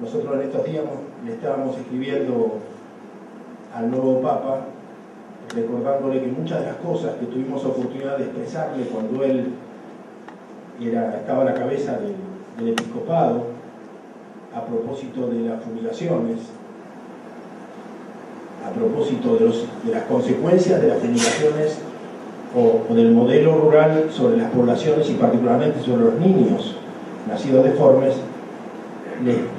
Nosotros en estos días le estábamos escribiendo al nuevo Papa, recordándole que muchas de las cosas que tuvimos oportunidad de expresarle cuando él estaba a la cabeza del episcopado, a propósito de las fumigaciones, a propósito de las consecuencias de las fumigaciones o del modelo rural sobre las poblaciones y particularmente sobre los niños nacidos deformes,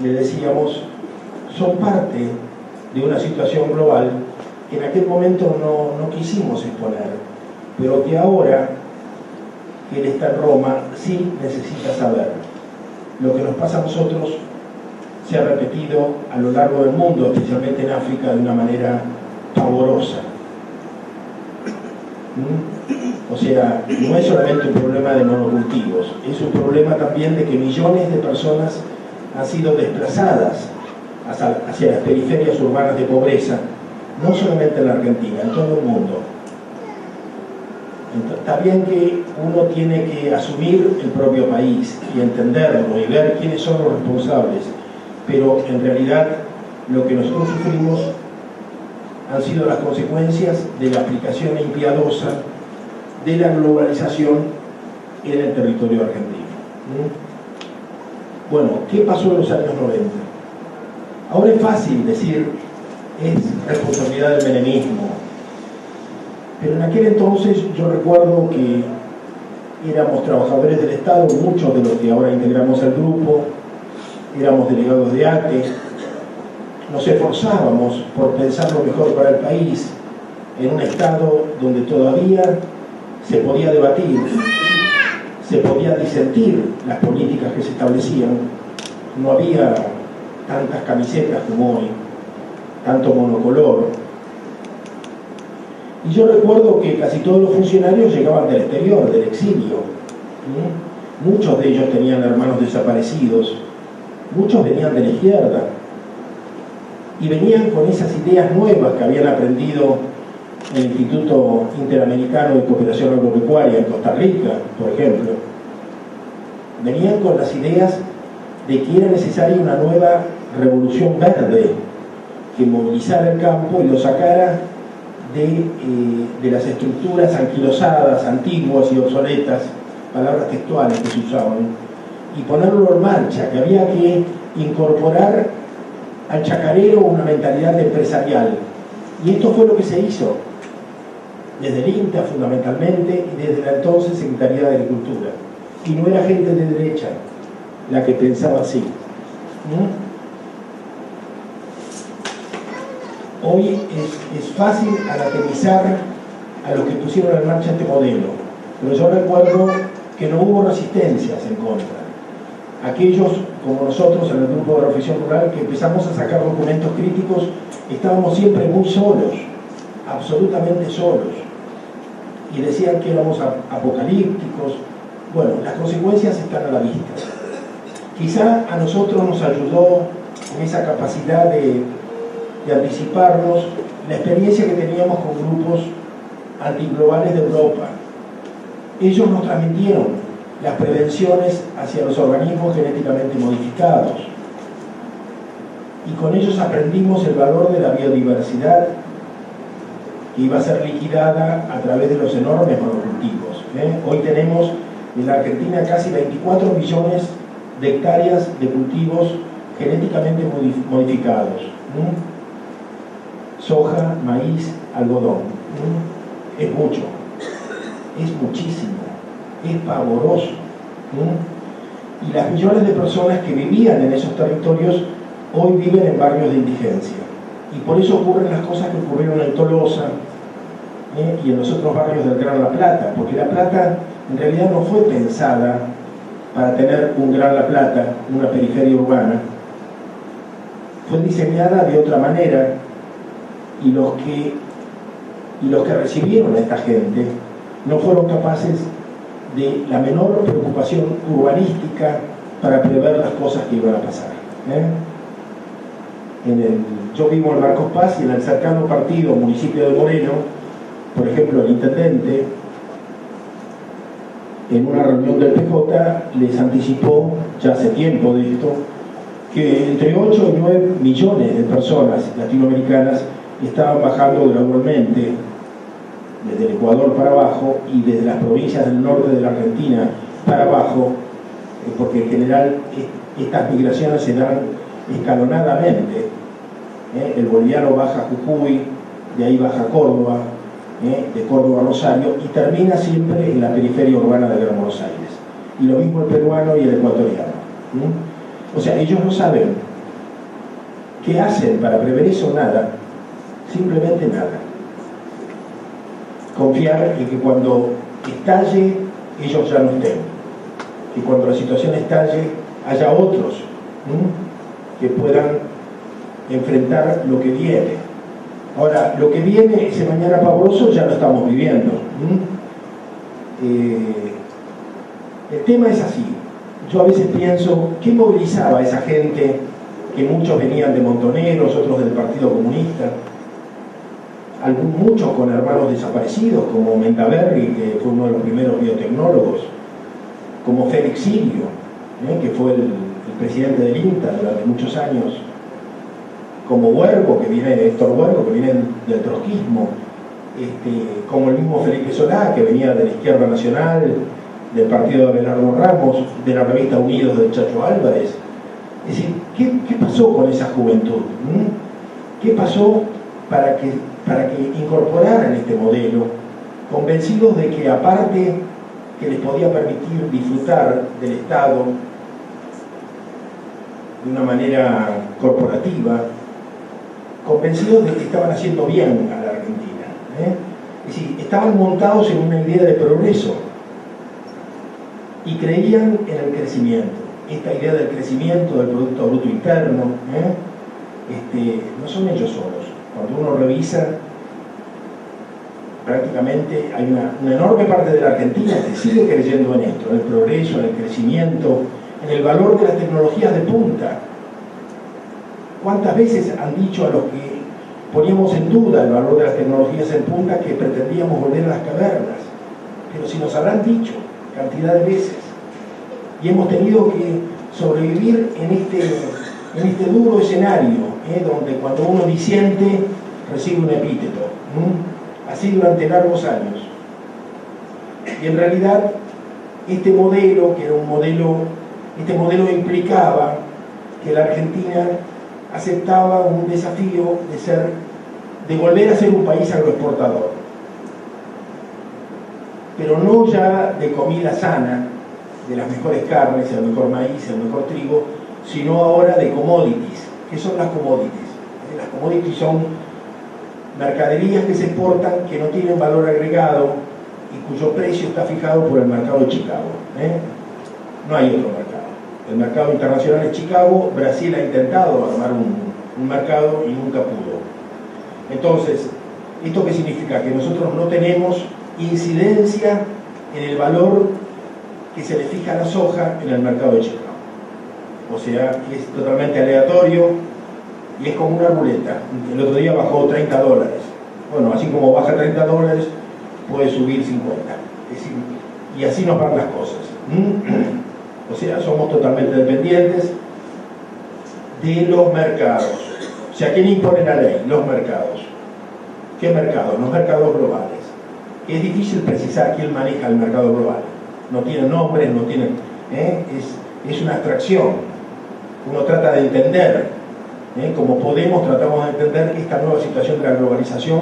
le decíamos, son parte de una situación global que en aquel momento no quisimos exponer, pero que ahora que él está en Roma sí necesita saber. Lo que nos pasa a nosotros se ha repetido a lo largo del mundo, especialmente en África, de una manera pavorosa. O sea, no es solamente un problema de monocultivos, es un problema también de que millones de personas han sido desplazadas hacia las periferias urbanas de pobreza, no solamente en la Argentina, en todo el mundo. Entonces, está bien que uno tiene que asumir el propio país y entenderlo y ver quiénes son los responsables, pero en realidad lo que nosotros sufrimos han sido las consecuencias de la aplicación impiadosa de la globalización en el territorio argentino. Bueno, ¿qué pasó en los años 90? Ahora es fácil decir, es responsabilidad del menemismo, pero en aquel entonces yo recuerdo que éramos trabajadores del Estado, muchos de los que ahora integramos el grupo, éramos delegados de ATE, nos esforzábamos por pensar lo mejor para el país, en un Estado donde todavía se podía debatir, se podía disentir las políticas que se establecían, no había tantas camisetas como hoy, tanto monocolor. Y yo recuerdo que casi todos los funcionarios llegaban del exterior, del exilio. Muchos de ellos tenían hermanos desaparecidos, muchos venían de la izquierda y venían con esas ideas nuevas que habían aprendido en el Instituto Interamericano de Cooperación Agropecuaria en Costa Rica, por ejemplo. Venían con las ideas de que era necesaria una nueva revolución verde que movilizara el campo y lo sacara de las estructuras anquilosadas, antiguas y obsoletas, palabras textuales que se usaban, y ponerlo en marcha, que había que incorporar al chacarero una mentalidad empresarial. Y esto fue lo que se hizo desde el INTA fundamentalmente y desde la entonces Secretaría de Agricultura. Y no era gente de derecha la que pensaba así. Hoy es fácil anatemizar a los que pusieron en marcha este modelo, pero yo recuerdo que no hubo resistencias en contra. Aquellos como nosotros en el grupo de Reflexión Rural que empezamos a sacar documentos críticos, estábamos siempre muy solos, absolutamente solos, y decían que éramos apocalípticos. Bueno, las consecuencias están a la vista. Quizá a nosotros nos ayudó en esa capacidad de anticiparnos la experiencia que teníamos con grupos antiglobales de Europa. Ellos nos transmitieron las prevenciones hacia los organismos genéticamente modificados y con ellos aprendimos el valor de la biodiversidad que iba a ser liquidada a través de los enormes monocultivos. Hoy tenemos en la Argentina casi 24 millones de hectáreas de cultivos genéticamente modificados. Soja, maíz, algodón. Es mucho, es muchísimo, es pavoroso. Y las millones de personas que vivían en esos territorios hoy viven en barrios de indigencia. Y por eso ocurren las cosas que ocurrieron en Tolosa y en los otros barrios del Gran La Plata, porque La Plata en realidad no fue pensada para tener un Gran La Plata, una periferia urbana. Fue diseñada de otra manera y los que recibieron a esta gente no fueron capaces de la menor preocupación urbanística para prever las cosas que iban a pasar. Yo vivo en Marcos Paz y en el cercano partido municipio de Moreno, por ejemplo, el intendente en una reunión del PJ les anticipó, ya hace tiempo de esto, que entre 8 y 9 millones de personas latinoamericanas estaban bajando gradualmente desde el Ecuador para abajo y desde las provincias del norte de la Argentina para abajo, porque en general estas migraciones se dan escalonadamente. El boliviano baja a Jujuy, de ahí baja a Córdoba, de Córdoba a Rosario, y termina siempre en la periferia urbana de Gran Buenos Aires. Y lo mismo el peruano y el ecuatoriano. O sea, ellos no saben qué hacen para prever eso. Nada, simplemente nada. Confiar en que cuando estalle ellos ya no estén, que cuando la situación estalle haya otros que puedan enfrentar lo que viene. Ahora, lo que viene, ese mañana pavoroso, ya lo estamos viviendo. El tema es así. Yo a veces pienso, ¿qué movilizaba a esa gente que muchos venían de Montoneros, otros del Partido Comunista? Muchos con hermanos desaparecidos, como Mendaberri, que fue uno de los primeros biotecnólogos, como Félix Sirio, que fue el presidente del INTA durante muchos años, como Huergo, Héctor Huergo, que viene del trotskismo, como el mismo Felipe Solá, que venía de la Izquierda Nacional, del partido de Abelardo Ramos, de la revista Unidos de Chacho Álvarez. Es decir, ¿qué pasó con esa juventud? ¿Qué pasó para que incorporaran este modelo, convencidos de que aparte que les podía permitir disfrutar del Estado de una manera corporativa, convencidos de que estaban haciendo bien a la Argentina? Es decir, estaban montados en una idea de progreso y creían en el crecimiento. Esta idea del crecimiento del Producto Bruto Interno, no son ellos solos. Cuando uno revisa, prácticamente hay una enorme parte de la Argentina que sigue creyendo en esto, en el progreso, en el crecimiento, en el valor de las tecnologías de punta. ¿Cuántas veces han dicho a los que poníamos en duda el valor de las tecnologías en punta que pretendíamos volver a las cavernas? Pero si nos habrán dicho cantidad de veces. Y hemos tenido que sobrevivir en este duro escenario, donde cuando uno disiente recibe un epíteto. Así durante largos años. Y en realidad este modelo, que era este modelo implicaba que la Argentina aceptaba un desafío de volver a ser un país agroexportador, pero no ya de comida sana, de las mejores carnes, el mejor maíz, el mejor trigo, sino ahora de commodities. ¿Qué son las commodities? Las commodities son mercaderías que se exportan, que no tienen valor agregado y cuyo precio está fijado por el mercado de Chicago. No hay otro mercado. El mercado internacional es Chicago. Brasil ha intentado armar un mercado y nunca pudo. Entonces, ¿esto qué significa? Que nosotros no tenemos incidencia en el valor que se le fija a la soja en el mercado de Chicago. O sea, que es totalmente aleatorio y es como una ruleta. El otro día bajó $30. Bueno, así como baja $30, puede subir 50. Es decir, y así nos van las cosas. O sea, somos totalmente dependientes de los mercados. O sea, ¿quién impone la ley? Los mercados. ¿Qué mercados? Los mercados globales. Es difícil precisar quién maneja el mercado global. No tiene nombres, no tiene... Es una abstracción. Uno trata de entender, como podemos, tratamos de entender esta nueva situación de la globalización,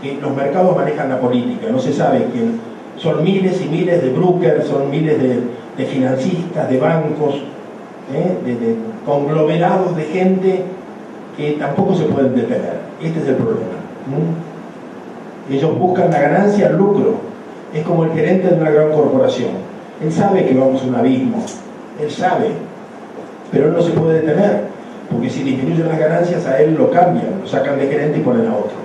que los mercados manejan la política. No se sabe quién. Son miles y miles de brokers, son miles de financistas, de bancos, de conglomerados de gente que tampoco se pueden detener. Este es el problema. Ellos buscan la ganancia, el lucro. Es como el gerente de una gran corporación. Él sabe que vamos a un abismo. Él sabe. Pero él no se puede detener. Porque si disminuyen las ganancias, a él lo cambian, lo sacan de gerente y ponen a otro.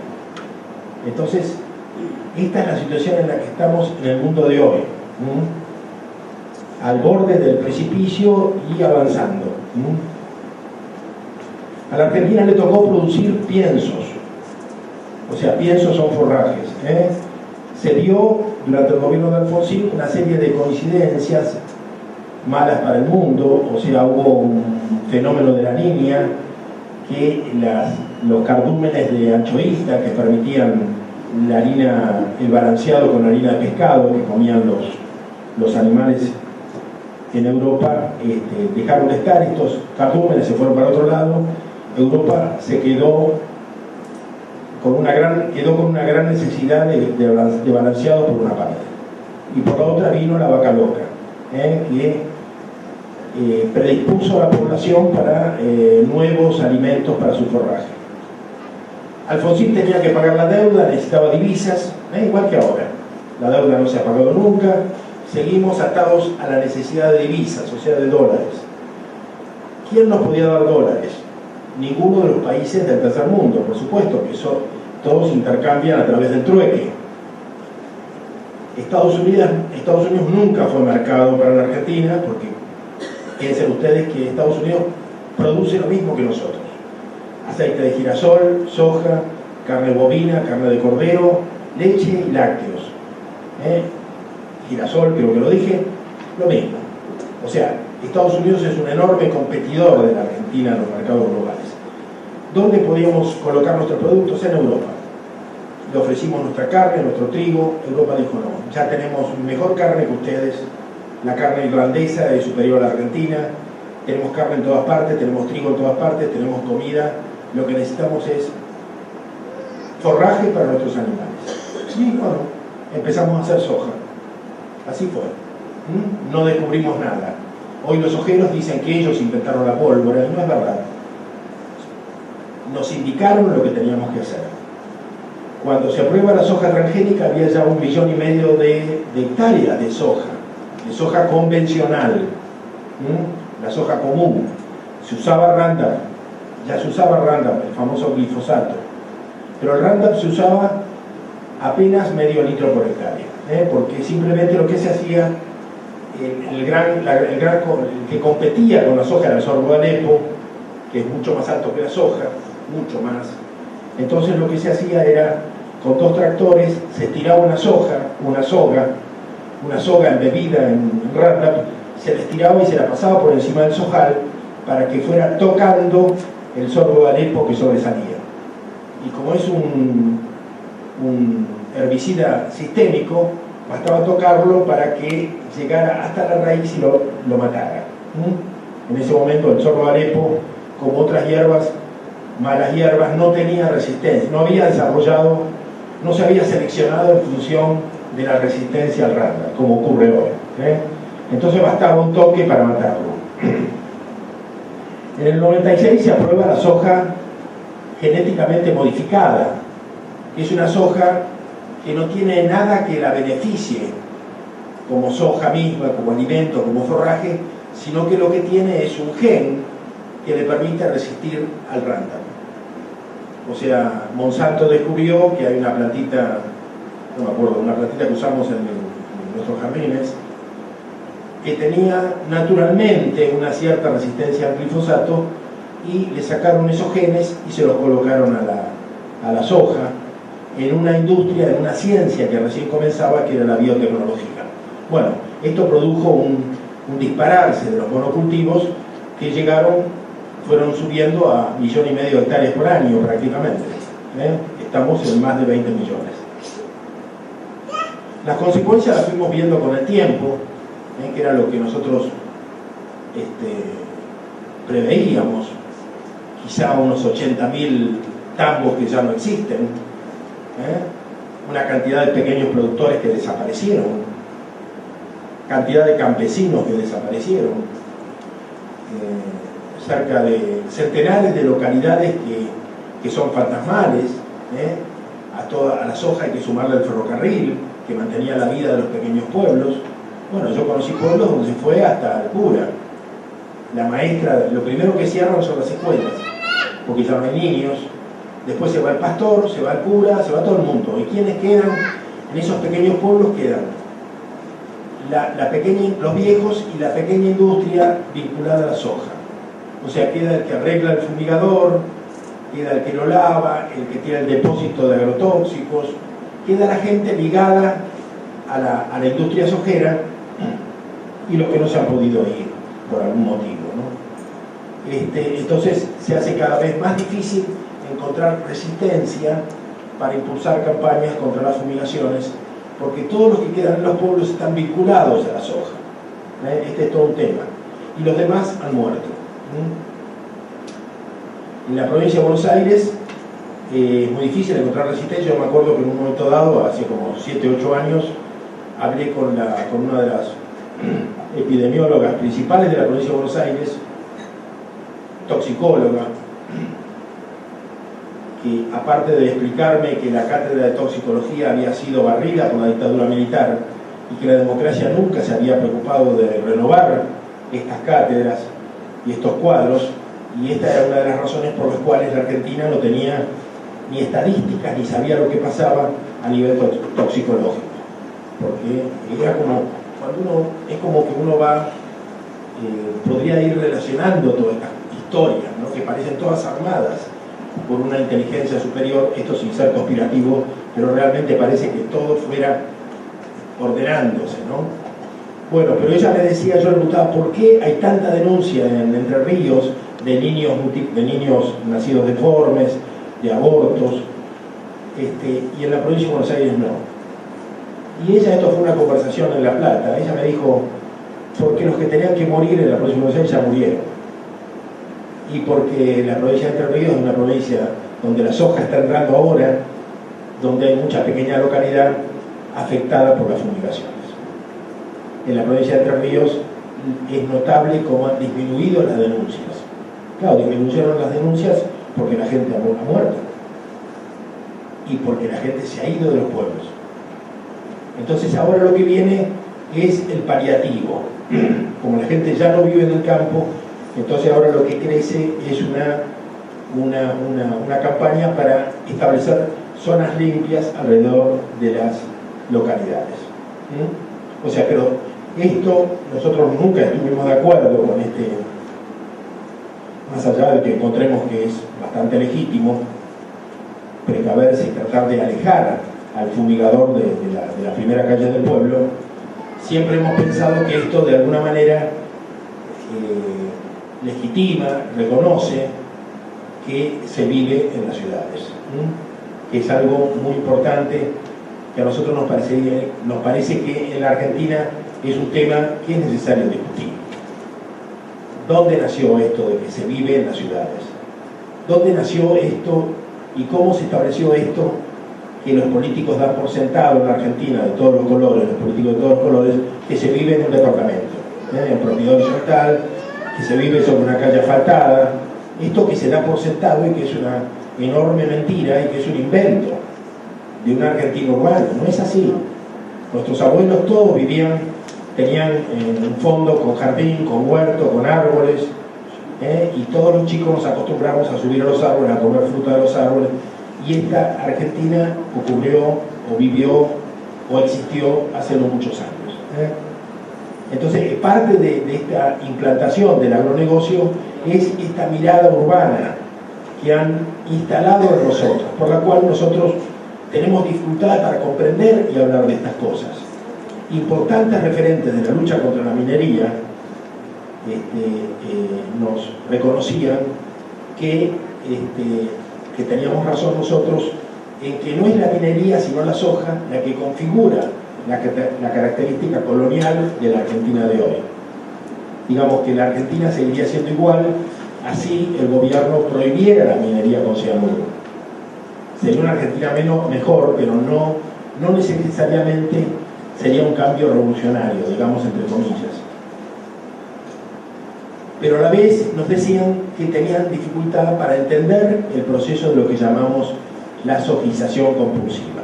Entonces, esta es la situación en la que estamos en el mundo de hoy. Al borde del precipicio y avanzando. A la Argentina le tocó producir piensos. O sea, piensos son forrajes. Se dio durante el gobierno de Alfonsín una serie de coincidencias malas para el mundo, o sea, hubo un fenómeno de la niña, que los cardúmenes de anchoísta que permitían la harina, el balanceado con harina de pescado que comían los animales en Europa, dejaron de estar, estos cardúmenes se fueron para otro lado, Europa se quedó con una gran necesidad de balanceado por una parte, y por la otra vino la vaca loca, que predispuso a la población para nuevos alimentos para su forraje. Alfonsín tenía que pagar la deuda, necesitaba divisas, igual que ahora. La deuda no se ha pagado nunca, seguimos atados a la necesidad de divisas, o sea, de dólares. ¿Quién nos podía dar dólares? Ninguno de los países del tercer mundo, por supuesto, que todos intercambian a través del trueque. Estados Unidos nunca fue mercado para la Argentina, porque piensen ustedes que Estados Unidos produce lo mismo que nosotros: aceite de girasol, soja, carne bovina, carne de cordero, leche y lácteos. Girasol, creo que lo dije, lo mismo. O sea, Estados Unidos es un enorme competidor de la Argentina en los mercados globales. ¿Dónde podíamos colocar nuestros productos? En Europa. Le ofrecimos nuestra carne, nuestro trigo. Europa dijo: no, ya tenemos mejor carne que ustedes, la carne irlandesa es superior a la argentina, tenemos carne en todas partes, tenemos trigo en todas partes, tenemos comida, lo que necesitamos es forraje para nuestros animales. Y bueno, empezamos a hacer soja. Así fue. No descubrimos nada. Hoy los sojeros dicen que ellos inventaron la pólvora, y no es verdad. Nos indicaron lo que teníamos que hacer. Cuando se aprueba la soja transgénica había ya 1,5 millones de hectáreas de soja convencional, la soja común. Se usaba Roundup, ya se usaba Roundup, el famoso glifosato, pero el Roundup se usaba apenas medio litro por hectárea, porque simplemente lo que se hacía, el que competía con la soja era el sorgo de Alepo, que es mucho más alto que la soja, mucho más. Entonces lo que se hacía era, con 2 tractores, se tiraba una soga embebida en Roundup, se la estiraba y se la pasaba por encima del sojal para que fuera tocando el sorgo de Alepo que sobresalía. Y como es un herbicida sistémico, bastaba tocarlo para que llegara hasta la raíz y lo matara. En ese momento el sorgo de Alepo, como otras hierbas, malas hierbas, no tenía resistencia, no había desarrollado, no se había seleccionado en función de la resistencia al Roundup, como ocurre hoy. Entonces bastaba un toque para matarlo. En el 96 se aprueba la soja genéticamente modificada, que es una soja que no tiene nada que la beneficie como soja misma, como alimento, como forraje, sino que lo que tiene es un gen que le permite resistir al Roundup. O sea, Monsanto descubrió que hay una plantita, no me acuerdo, una plantita que usamos en nuestros jardines, que tenía naturalmente una cierta resistencia al glifosato, y le sacaron esos genes y se los colocaron a la soja, en una industria, en una ciencia que recién comenzaba, que era la biotecnología. Bueno, esto produjo un dispararse de los monocultivos que fueron subiendo a 1,5 millones de hectáreas por año prácticamente. Estamos en más de 20 millones. Las consecuencias las fuimos viendo con el tiempo, que era lo que nosotros preveíamos. Quizá unos 80.000 tambos que ya no existen, una cantidad de pequeños productores que desaparecieron, cantidad de campesinos que desaparecieron, cerca de centenares de localidades que son fantasmales. A la soja hay que sumarle el ferrocarril que mantenía la vida de los pequeños pueblos. Bueno, yo conocí pueblos donde se fue hasta el cura, la maestra. Lo primero que cierran son las escuelas, porque ya no hay niños. Después se va el pastor, se va el cura, se va todo el mundo. ¿Y quiénes quedan? En esos pequeños pueblos quedan los viejos y la pequeña industria vinculada a la soja. O sea, queda el que arregla el fumigador, queda el que lo lava, el que tiene el depósito de agrotóxicos, queda la gente ligada a la industria sojera, y los que no se han podido ir por algún motivo, ¿no? Entonces se hace cada vez más difícil encontrar resistencia para impulsar campañas contra las fumigaciones, porque todos los que quedan en los pueblos están vinculados a la soja. Este es todo un tema. Y los demás han muerto. En la provincia de Buenos Aires es muy difícil encontrar resistencia. Yo me acuerdo que en un momento dado, hace como 7 u 8 años, hablé con una de las epidemiólogas principales de la provincia de Buenos Aires, toxicóloga, que aparte de explicarme que la cátedra de toxicología había sido barrida por la dictadura militar y que la democracia nunca se había preocupado de renovar estas cátedras y estos cuadros, y esta era una de las razones por las cuales la Argentina no tenía ni estadísticas ni sabía lo que pasaba a nivel toxicológico, porque era como es como que uno va podría ir relacionando todas estas historias, ¿no? Que parecen todas armadas por una inteligencia superior, esto sin ser conspirativo, pero realmente parece que todo fuera ordenándose, ¿no? Bueno, pero ella me decía, yo le preguntaba, ¿por qué hay tanta denuncia en Entre Ríos de niños nacidos deformes, de abortos, y en la provincia de Buenos Aires no? Y ella, esto fue una conversación en La Plata, ella me dijo, porque los que tenían que morir en la provincia de Buenos Aires ya murieron. Y porque la provincia de Entre Ríos es una provincia donde la soja está entrando ahora, donde hay mucha pequeña localidad afectada por las fumigaciones. En la provincia de Entre Ríos es notable cómo han disminuido las denuncias. Claro, disminuyeron las denuncias porque la gente ha muerto y porque la gente se ha ido de los pueblos. Entonces ahora lo que viene es el paliativo. Como la gente ya no vive en el campo, entonces ahora lo que crece es una campaña para establecer zonas limpias alrededor de las localidades. O sea, pero esto nosotros nunca estuvimos de acuerdo con más allá de que encontremos que es bastante legítimo precaverse y tratar de alejar al fumigador de la primera calle del pueblo, siempre hemos pensado que esto de alguna manera legitima, reconoce que se vive en las ciudades, que es algo muy importante, que a nosotros nos parece que en la Argentina es un tema que es necesario discutir. ¿Dónde nació esto de que se vive en las ciudades? ¿Dónde nació esto y cómo se estableció esto que los políticos dan por sentado en la Argentina, de todos los colores, los políticos de todos los colores, que se vive en un departamento, en propiedad horizontal, que se vive sobre una calle asfaltada? Esto que se da por sentado y que es una enorme mentira y que es un invento de un argentino urbano. No es así. Nuestros abuelos todos tenían un fondo con jardín, con huerto, con árboles, y todos los chicos nos acostumbramos a subir a los árboles, a comer fruta de los árboles, y esta Argentina ocurrió, o vivió, o existió hace no muchos años. Entonces, parte de esta implantación del agronegocio es esta mirada urbana que han instalado en nosotros, por la cual nosotros tenemos dificultad para comprender y hablar de estas cosas. Importantes referentes de la lucha contra la minería nos reconocían que teníamos razón nosotros en que no es la minería sino la soja la que configura la característica colonial de la Argentina de hoy. Digamos que la Argentina seguiría siendo igual así el gobierno prohibiera la minería con cianuro. Sería una Argentina mejor, pero no necesariamente sería un cambio revolucionario, digamos entre comillas. Pero a la vez nos decían que tenían dificultad para entender el proceso de lo que llamamos la sojización compulsiva.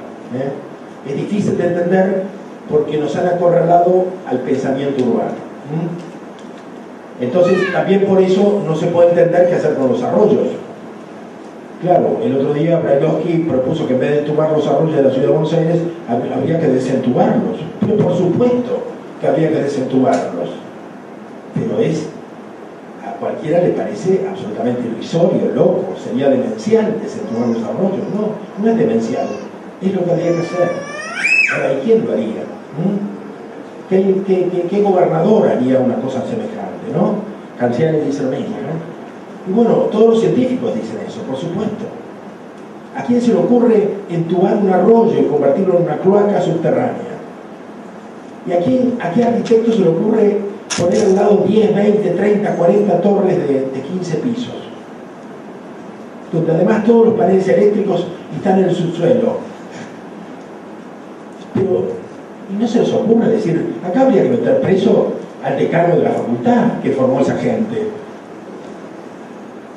Es difícil de entender porque nos han acorralado al pensamiento urbano. Entonces, también por eso no se puede entender qué hacer con los arroyos. Claro, el otro día Brailovsky propuso que en vez de entubar los arroyos de la ciudad de Buenos Aires, habría que desentubarlos. Pero por supuesto que habría que desentubarlos. Pero a cualquiera le parece absolutamente irrisorio, loco, sería demencial desentubar los arroyos. No es demencial, es lo que habría que hacer. Ahora, ¿y quién lo haría? ¿Qué gobernador haría una cosa semejante, ¿no? Canciani dice lo mismo, ¿no? Y bueno, todos los científicos dicen eso, por supuesto. ¿A quién se le ocurre entubar un arroyo y convertirlo en una cloaca subterránea? ¿Y a qué arquitecto se le ocurre poner al lado 10, 20, 30, 40 torres de 15 pisos? Donde además todos los paneles eléctricos están en el subsuelo. Pero, ¿y no se les ocurre decir, acá habría que meter preso al decano de la facultad que formó esa gente?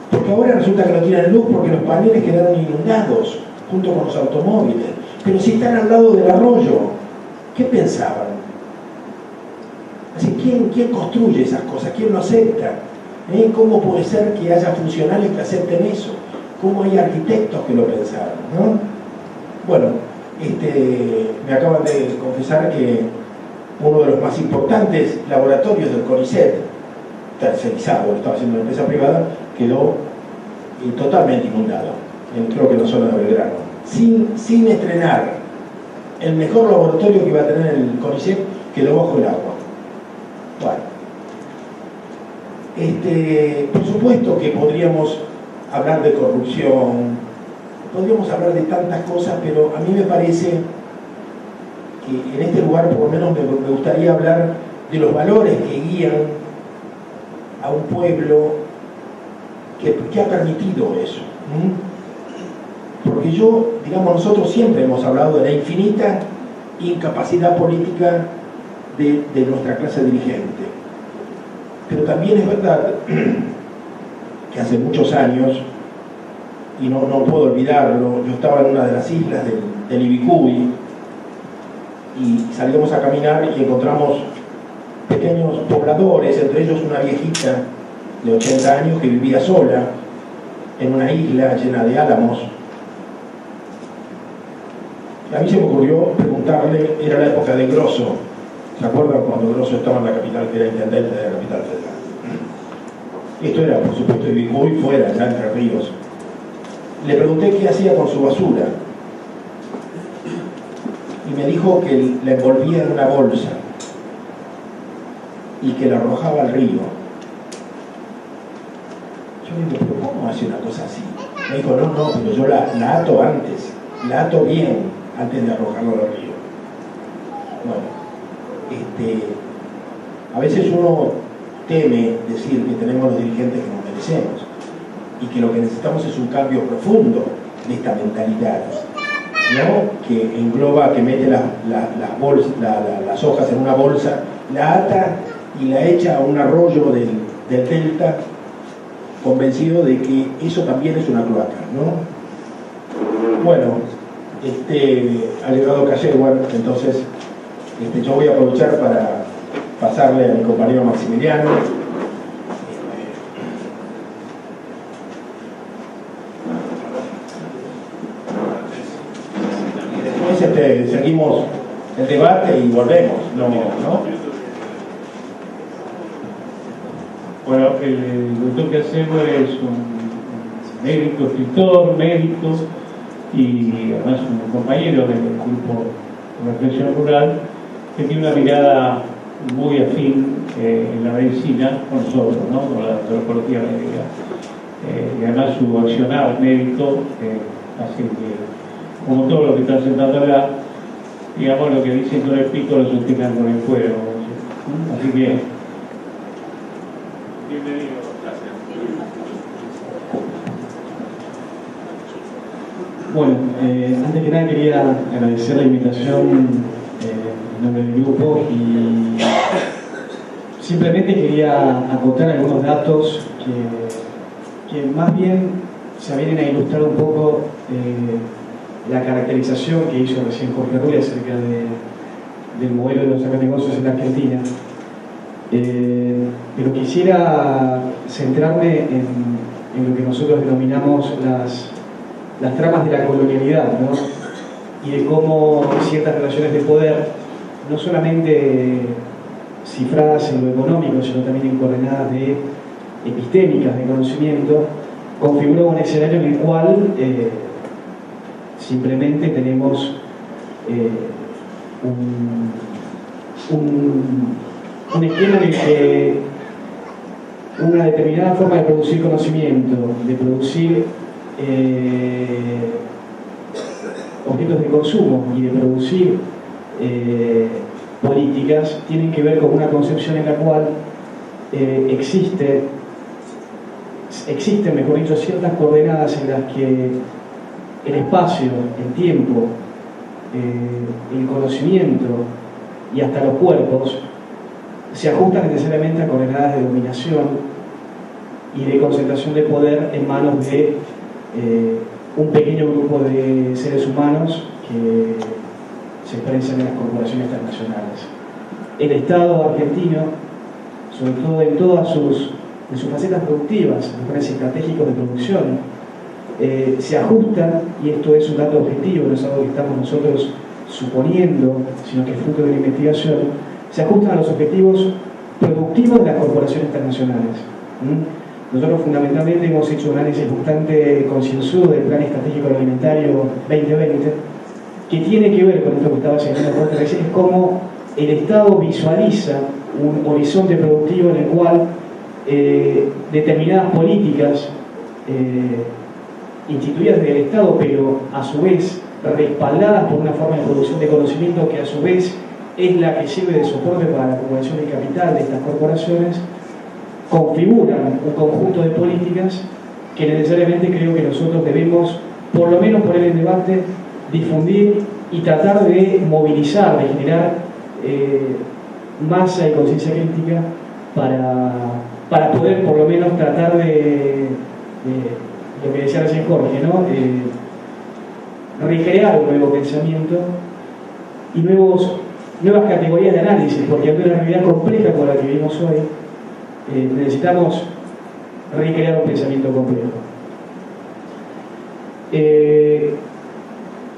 Porque ahora resulta que no tienen luz porque los paneles quedaron inundados junto con los automóviles. Pero si están al lado del arroyo, ¿qué pensaban? Así, ¿quién construye esas cosas? ¿Quién lo acepta? ¿Cómo puede ser que haya funcionarios que acepten eso? ¿Cómo hay arquitectos que lo pensaron, ¿no? Bueno, me acaban de confesar que uno de los más importantes laboratorios del CONICET, tercerizado, lo estaba haciendo una empresa privada, quedó totalmente inundado, creo que en la zona de Belgrano, sin estrenar. El mejor laboratorio que iba a tener el CONICET quedó bajo el agua. Bueno, por supuesto que podríamos hablar de corrupción, podríamos hablar de tantas cosas, pero a mí me parece que en este lugar por lo menos me gustaría hablar de los valores que guían a un pueblo que ha permitido eso. Porque nosotros siempre hemos hablado de la infinita incapacidad política de nuestra clase dirigente. Pero también es verdad que hace muchos años, y no puedo olvidarlo, yo estaba en una de las islas del Ibicuy y salimos a caminar y encontramos pequeños pobladores, entre ellos una viejita de 80 años que vivía sola en una isla llena de álamos. A mí se me ocurrió preguntarle, era la época de Grosso, ¿se acuerdan cuando Grosso estaba en la capital, que era intendente de la capital federal? Esto era, por supuesto, Ibicuy, fuera, ya Entre Ríos. Le pregunté qué hacía con su basura y me dijo que la envolvía en una bolsa y que la arrojaba al río. Yo le digo, ¿pero cómo hace una cosa así? Me dijo, no, pero yo la ato antes, la ato bien antes de arrojarlo al río. Bueno, a veces uno teme decir que tenemos los dirigentes que nos merecemos y que lo que necesitamos es un cambio profundo de esta mentalidad, ¿no? Que engloba, que mete las hojas en una bolsa, la ata y la echa a un arroyo del delta, convencido de que eso también es una cloaca, ¿no? Bueno, ha llegado Cayewar, entonces yo voy a aprovechar para pasarle a mi compañero Maximiliano. Después seguimos el debate y volvemos, ¿no? Bueno, el doctor Cayewar es un médico, escritor, médico y además un compañero del grupo de reflexión rural que tiene una mirada muy afín en la medicina con nosotros, ¿no? Con la antropología médica. Y además su accionar médico hace que, como todo lo que está sentando acá, digamos, lo que dicen con el pico lo sostengan con el cuero. Así que, bienvenido, gracias. Bueno, antes que nada quería agradecer la invitación en nombre del grupo y simplemente quería acotar algunos datos que más bien se vienen a ilustrar un poco la caracterización que hizo recién Jorge Rulli acerca del modelo de los negocios en la Argentina. Pero quisiera centrarme en lo que nosotros denominamos las tramas de la colonialidad, ¿no? Y de cómo ciertas relaciones de poder, no solamente cifradas en lo económico, sino también en coordenadas epistémicas de conocimiento, configuró un escenario en el cual simplemente tenemos un esquema en el que una determinada forma de producir conocimiento, de producir objetos de consumo y de producir políticas tienen que ver con una concepción en la cual existen, mejor dicho, ciertas coordenadas en las que el espacio, el tiempo, el conocimiento y hasta los cuerpos se ajustan necesariamente a coordenadas de dominación y de concentración de poder en manos de un pequeño grupo de seres humanos que se expresan en las corporaciones transnacionales. El Estado argentino, sobre todo en todas sus facetas productivas, los planes estratégicos de producción, se ajustan, y esto es un dato objetivo, no es algo que estamos nosotros suponiendo, sino que es fruto de una investigación, se ajustan a los objetivos productivos de las corporaciones transnacionales. Nosotros fundamentalmente hemos hecho un análisis bastante concienzudo del Plan Estratégico Agroalimentario 2020, que tiene que ver con esto que estaba señalando recién, es cómo el Estado visualiza un horizonte productivo en el cual determinadas políticas instituidas desde el Estado, pero a su vez respaldadas por una forma de producción de conocimiento que a su vez es la que sirve de soporte para la acumulación de capital de estas corporaciones, configuran un conjunto de políticas que necesariamente creo que nosotros debemos, por lo menos poner en debate, difundir y tratar de movilizar, de generar masa y conciencia crítica para poder por lo menos tratar de lo que decía recién Jorge, ¿no? Recrear un nuevo pensamiento y nuevas categorías de análisis, porque ante una realidad compleja como la que vivimos hoy, necesitamos recrear un pensamiento complejo.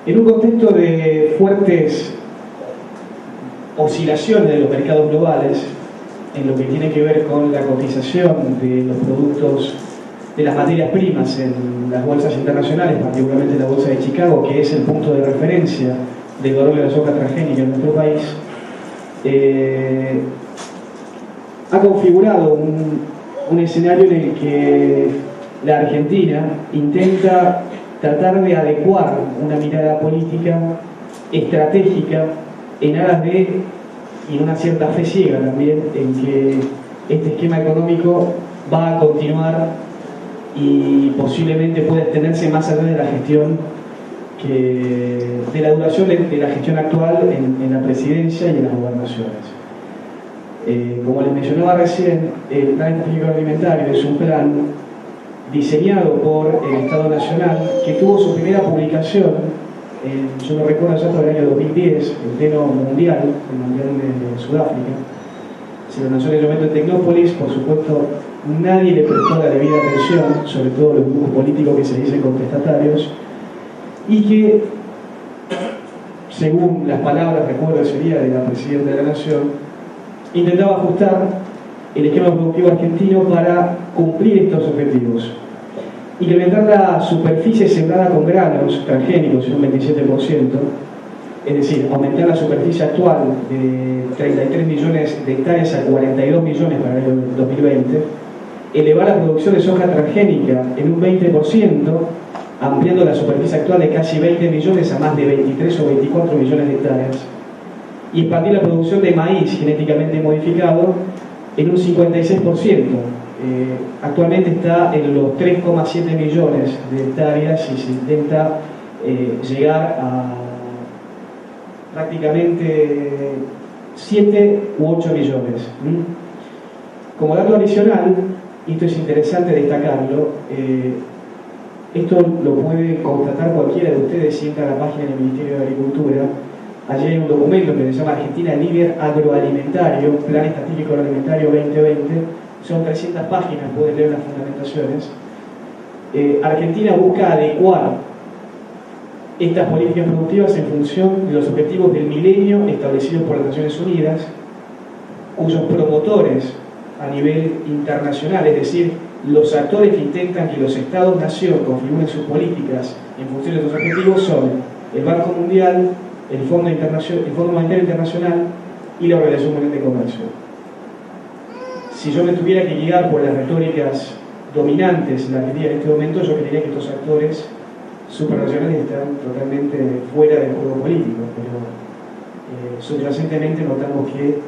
En un contexto de fuertes oscilaciones de los mercados globales, en lo que tiene que ver con la cotización de los productos, de las materias primas en las bolsas internacionales, particularmente la bolsa de Chicago, que es el punto de referencia del valor de la soja transgénica en nuestro país, ha configurado un escenario en el que la Argentina intenta tratar de adecuar una mirada política estratégica en aras de, y en una cierta fe ciega también, en que este esquema económico va a continuar y posiblemente pueda extenderse más allá de la gestión de la duración de la gestión actual en la presidencia y en las gobernaciones. Como les mencionaba recién, el Plan Estratégico Agroalimentario es un plan diseñado por el Estado Nacional que tuvo su primera publicación, yo no recuerdo exacto, el año 2010, el pleno mundial, el Mundial de Sudáfrica. Se lo lanzó en el momento en Tecnópolis, por supuesto nadie le prestó la debida atención, sobre todo los grupos políticos que se dicen contestatarios, y que, según las palabras, recuerdo sería de la Presidenta de la Nación, intentaba ajustar el esquema productivo argentino para cumplir estos objetivos. Incrementar la superficie sembrada con granos transgénicos en un 27%, es decir, aumentar la superficie actual de 33 millones de hectáreas a 42 millones para el año 2020, elevar la producción de soja transgénica en un 20%, ampliando la superficie actual de casi 20 millones a más de 23 o 24 millones de hectáreas, y expandir la producción de maíz genéticamente modificado en un 56%. Actualmente está en los 3,7 millones de hectáreas y se intenta llegar a prácticamente 7 u 8 millones. Como dato adicional, y esto es interesante destacarlo, esto lo puede constatar cualquiera de ustedes si entra a la página del Ministerio de Agricultura. Allí hay un documento que se llama Argentina Líder Agroalimentario, Plan Estratégico Agroalimentario 2020. Son 300 páginas, pueden leer las fundamentaciones. Argentina busca adecuar estas políticas productivas en función de los objetivos del milenio establecidos por las Naciones Unidas, cuyos promotores a nivel internacional, es decir, los actores que intentan que los Estados-nación configuren sus políticas en función de estos objetivos son el Banco Mundial, el Fondo Monetario Internacional, y la Organización Mundial de Comercio. Si yo me tuviera que guiar por las retóricas dominantes en la Argentina en este momento, yo creería que estos actores supranacionales están totalmente fuera del juego político, pero subyacentemente notamos que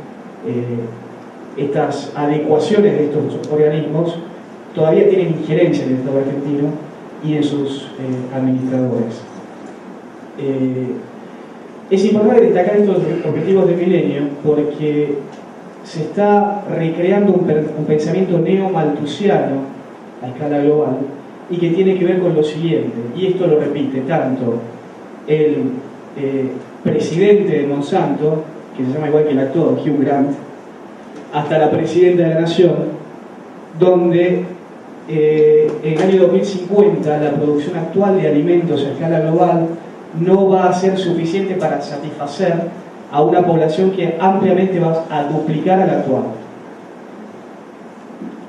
estas adecuaciones de estos organismos todavía tienen injerencia en el Estado argentino y en sus administradores. Es importante destacar estos objetivos de milenio porque se está recreando un pensamiento neo-malthusiano a escala global y que tiene que ver con lo siguiente, y esto lo repite tanto el presidente de Monsanto, que se llama igual que el actor Hugh Grant, hasta la presidenta de la Nación, donde en el año 2050 la producción actual de alimentos a escala global no va a ser suficiente para satisfacer a una población que ampliamente va a duplicar a la actual.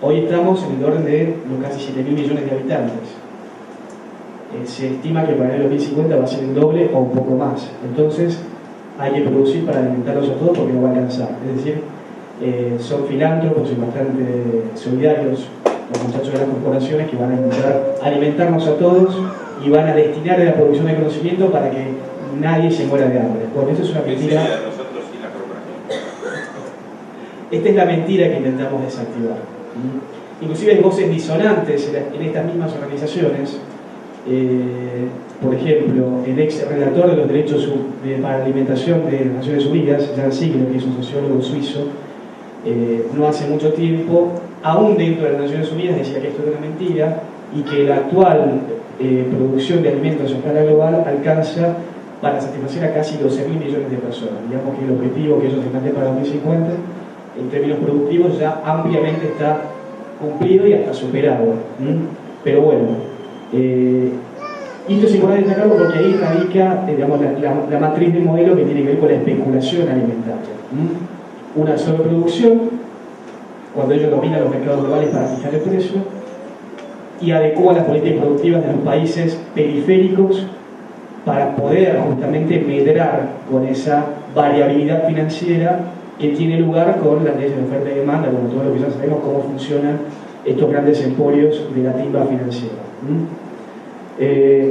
Hoy estamos en el orden de los casi 7.000 millones de habitantes. Se estima que para el 2050 va a ser el doble o un poco más. Entonces hay que producir para alimentarlos a todos porque no va a alcanzar. Es decir, son filántropos y bastante solidarios los muchachos de las corporaciones que van a intentar alimentarnos a todos y van a destinar a la producción de conocimiento para que nadie se muera de hambre. Bueno, eso es una mentira. Esta es la mentira que intentamos desactivar. Inclusive hay voces disonantes en estas mismas organizaciones. Por ejemplo, el ex relator de los derechos para la alimentación de las Naciones Unidas, Jan Sigler, que es un sociólogo suizo, no hace mucho tiempo, aún dentro de las Naciones Unidas, decía que esto era una mentira y que la actual producción de alimentos a escala global alcanza para satisfacer a casi 12.000 millones de personas. Digamos que el objetivo que ellos se plantean para 2050 en términos productivos ya ampliamente está cumplido y hasta superado. Pero bueno, y esto es importante destacarlo porque ahí radica digamos, la matriz del modelo que tiene que ver con la especulación alimentaria. Una sobreproducción, cuando ellos dominan los mercados globales para fijar el precio, y adecúan las políticas productivas de los países periféricos para poder justamente medrar con esa variabilidad financiera que tiene lugar con las leyes de oferta y demanda, como todo lo que ya sabemos cómo funcionan estos grandes emporios de la timba financiera.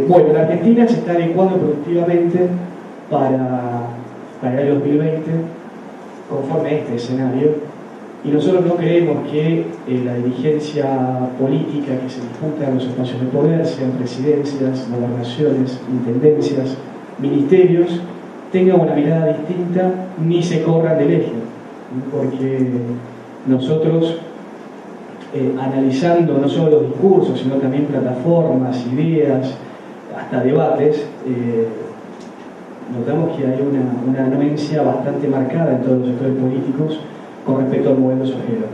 Bueno, la Argentina se está adecuando productivamente para el año 2020 conforme a este escenario, y nosotros no creemos que la dirigencia política que se disputa en los espacios de poder, sean presidencias, gobernaciones, intendencias, ministerios, tenga una mirada distinta ni se corran del eje, porque nosotros analizando no solo los discursos, sino también plataformas, ideas, hasta debates, notamos que hay una anuencia bastante marcada en todos los sectores políticos con respecto al modelo sojero.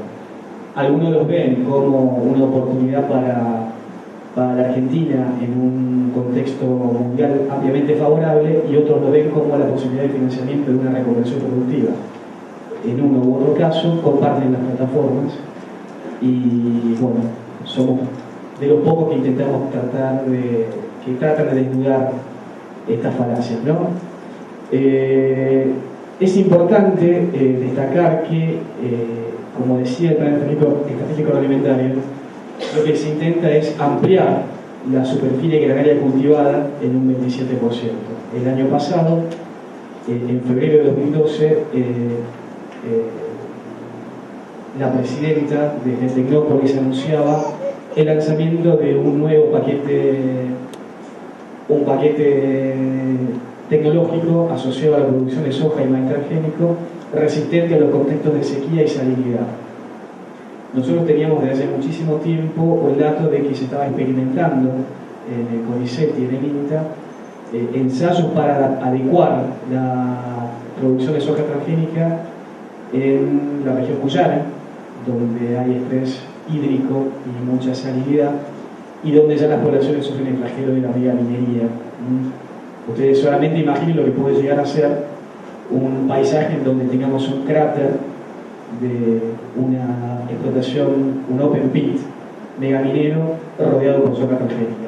Algunos los ven como una oportunidad para la Argentina en un contexto mundial ampliamente favorable y otros lo ven como la posibilidad de financiamiento de una reconversión productiva. En uno u otro caso comparten las plataformas y bueno, somos de los pocos que intentamos que tratan de desnudar estas falacias, ¿no? Es importante destacar que, como decía el Plan Estratégico Agroalimentario, lo que se intenta es ampliar la superficie granaria cultivada en un 27%. El año pasado, en febrero de 2012, la presidenta de Tecnópolis anunciaba el lanzamiento de un nuevo paquete tecnológico asociado a la producción de soja y maíz transgénico resistente a los contextos de sequía y salinidad. Nosotros teníamos desde hace muchísimo tiempo el dato de que se estaba experimentando en el CONICET y en el INTA ensayos para adecuar la producción de soja transgénica en la región cuyana, donde hay estrés hídrico y mucha salinidad, y donde ya las poblaciones sufren el flagelo de la minería. Ustedes solamente imaginen lo que puede llegar a ser un paisaje en donde tengamos un cráter de una explotación, un open pit megaminero rodeado por soja transgénica.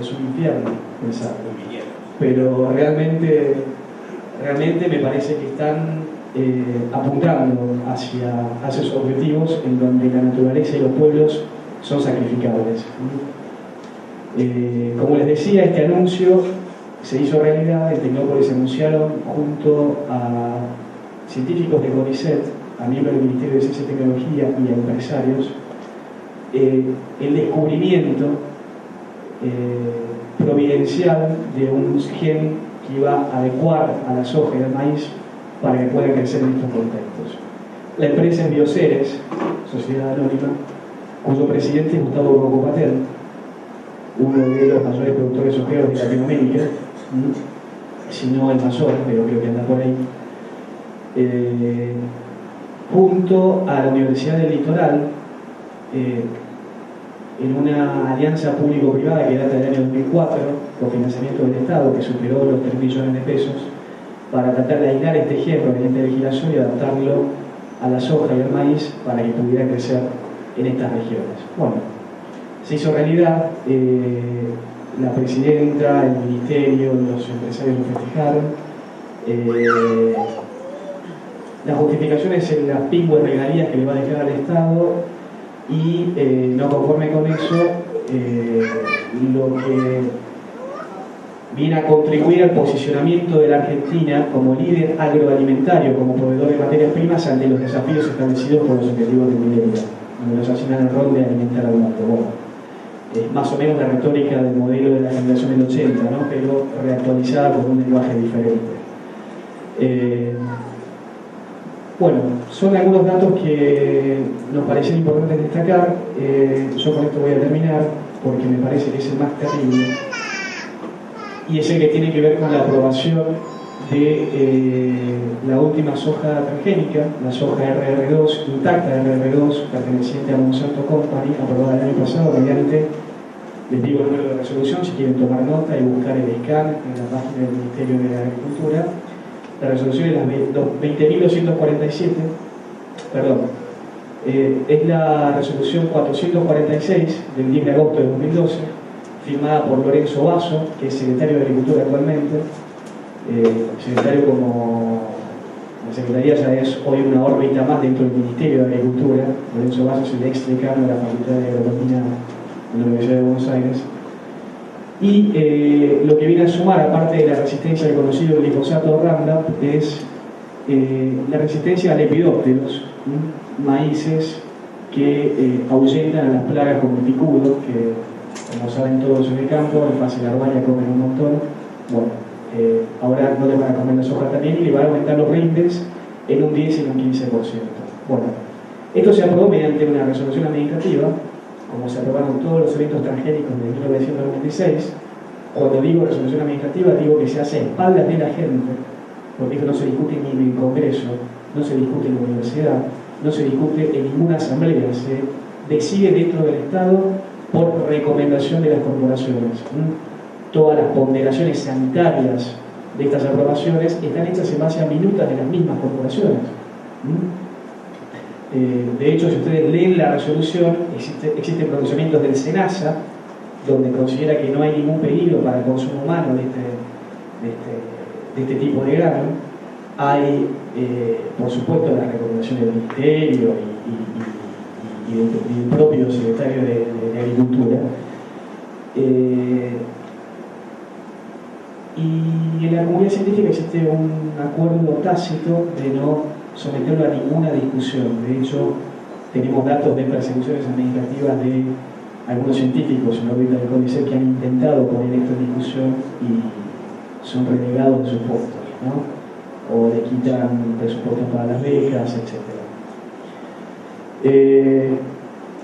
Es un infierno pensarlo. Pero realmente realmente me parece que están apuntando hacia esos objetivos en donde la naturaleza y los pueblos son sacrificables. Como les decía, este anuncio se hizo realidad. En Tecnópolis anunciaron junto a científicos de CONICET, a miembros del Ministerio de Ciencia y Tecnología y a empresarios, el descubrimiento providencial de un gen que iba a adecuar a la soja y al maíz para que puedan crecer en estos contextos. La empresa es Bioceres, sociedad anónima, cuyo presidente es Gustavo Rocco Patel, uno de los mayores productores sojeros de Latinoamérica, si no el mayor, pero creo que anda por ahí, junto a la Universidad del Litoral, en una alianza público-privada que data del año 2004, con financiamiento del Estado, que superó los 3 millones de pesos, para tratar de aislar este gen proveniente del girasol y adaptarlo a la soja y al maíz para que pudiera crecer en estas regiones. Bueno, se hizo realidad, la presidenta, el ministerio, los empresarios lo festejaron. Las justificaciones en las pingües regalías que le va a declarar el Estado y no conforme con eso, lo que viene a contribuir al posicionamiento de la Argentina como líder agroalimentario, como proveedor de materias primas ante los desafíos establecidos por los objetivos del milenio, donde nos asignan el rol de alimentar al mundo. Bueno, es más o menos la retórica del modelo de la generación del 80, ¿no? Pero reactualizada con un lenguaje diferente. Bueno, son algunos datos que nos parecen importantes destacar. Yo con esto voy a terminar porque me parece que es el más terrible y es el que tiene que ver con la aprobación de la última soja transgénica, la soja RR2, intacta RR2, perteneciente a Monsanto Company, aprobada el año pasado mediante, les digo el número de resolución si quieren tomar nota y buscar el scan en la página del Ministerio de Agricultura. La resolución es la 20.247, perdón, es la resolución 446 del 10 de agosto de 2012, firmada por Lorenzo Basso, que es secretario de Agricultura actualmente, secretario como la Secretaría ya es hoy una órbita más dentro del Ministerio de Agricultura. Lorenzo Basso es el ex decano de la Facultad de Agronomía de la Universidad de Buenos Aires. Y lo que viene a sumar, aparte de la resistencia al conocido glifosato Roundup, es la resistencia a lepidópteros, maíces que ahuyentan a las plagas como el picudo, que como saben todos en el campo, en fase larvaria comen un montón. Bueno, ahora no le van a comer la soja también y le van a aumentar los rindes en un 10 y en un 15%. Bueno, esto se aprobó mediante una resolución administrativa, como se aprobaron todos los eventos transgénicos de 1996. Cuando digo resolución administrativa, digo que se hace a espaldas de la gente, porque esto no se discute ni en el Congreso, no se discute en la universidad, no se discute en ninguna asamblea, se decide dentro del Estado por recomendación de las corporaciones. Todas las ponderaciones sanitarias de estas aprobaciones están hechas en base a minutas de las mismas corporaciones. De hecho, si ustedes leen la resolución, existen pronunciamientos del SENASA, donde considera que no hay ningún peligro para el consumo humano de este tipo de grano. Hay, por supuesto, las recomendaciones del Ministerio y del propio secretario de Agricultura. Y en la comunidad científica existe un acuerdo tácito de no someterlo a ninguna discusión. De hecho, tenemos datos de persecuciones administrativas de algunos científicos en la órbita del CONICET que han intentado poner esto en discusión y son relegados de sus puestos, ¿no? O le quitan presupuestos para las becas, etc.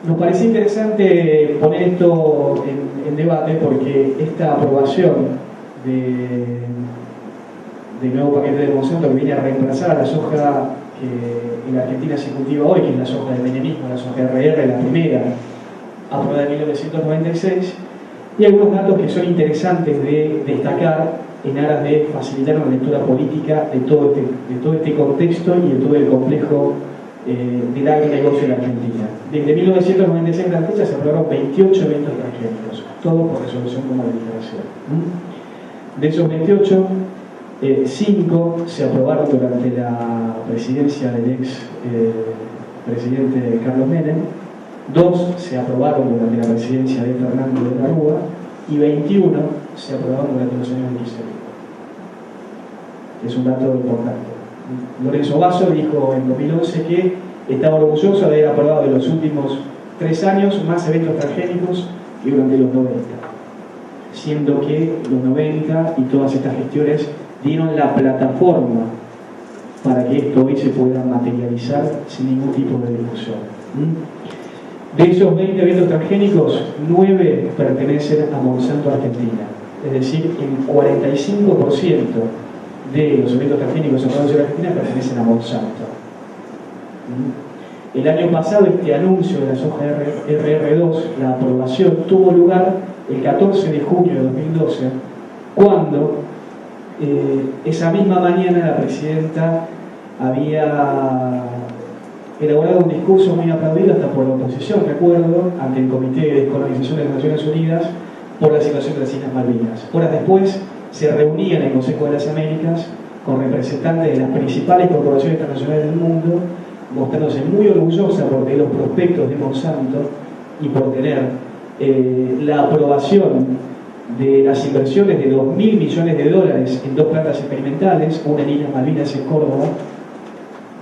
Nos parece interesante poner esto en debate porque esta aprobación del nuevo paquete de Monsanto, que viene a reemplazar a la soja que en la Argentina se cultiva hoy, que es la soja del menemismo, la soja RR, la primera, aprobada en 1996, y algunos datos que son interesantes de destacar en aras de facilitar una lectura política de todo este contexto y de todo el complejo del agronegocio en la Argentina. Desde 1996 a la fecha se aprobaron 28 eventos transgénicos, todos por resolución como la declaración. De esos 28, 5 se aprobaron durante la presidencia del ex presidente Carlos Menem, 2 se aprobaron durante la presidencia de Fernando de la Rúa y 21 se aprobaron durante los años de Kirchner. Es un dato importante. Lorenzo Basso dijo en 2011 que estaba orgulloso de haber aprobado en los últimos 3 años más eventos transgénicos que durante los 90, siendo que los 90 y todas estas gestiones dieron la plataforma para que esto hoy se pueda materializar sin ningún tipo de discusión. De esos 20 eventos transgénicos, 9 pertenecen a Monsanto Argentina, es decir, el 45% de los eventos transgénicos aprobados en Argentina pertenecen a Monsanto. El año pasado, este anuncio de la soja RR2, la aprobación, tuvo lugar el 14 de junio de 2012, cuando esa misma mañana la presidenta había elaborado un discurso muy aplaudido hasta por la oposición, recuerdo, ante el Comité de Descolonización de las Naciones Unidas por la situación de las Islas Malvinas. Horas después se reunía en el Consejo de las Américas con representantes de las principales corporaciones internacionales del mundo, mostrándose muy orgullosa por tener los prospectos de Monsanto y por tener la aprobación de las inversiones de $2.000 millones en 2 plantas experimentales, una en Islas Malvinas en Córdoba,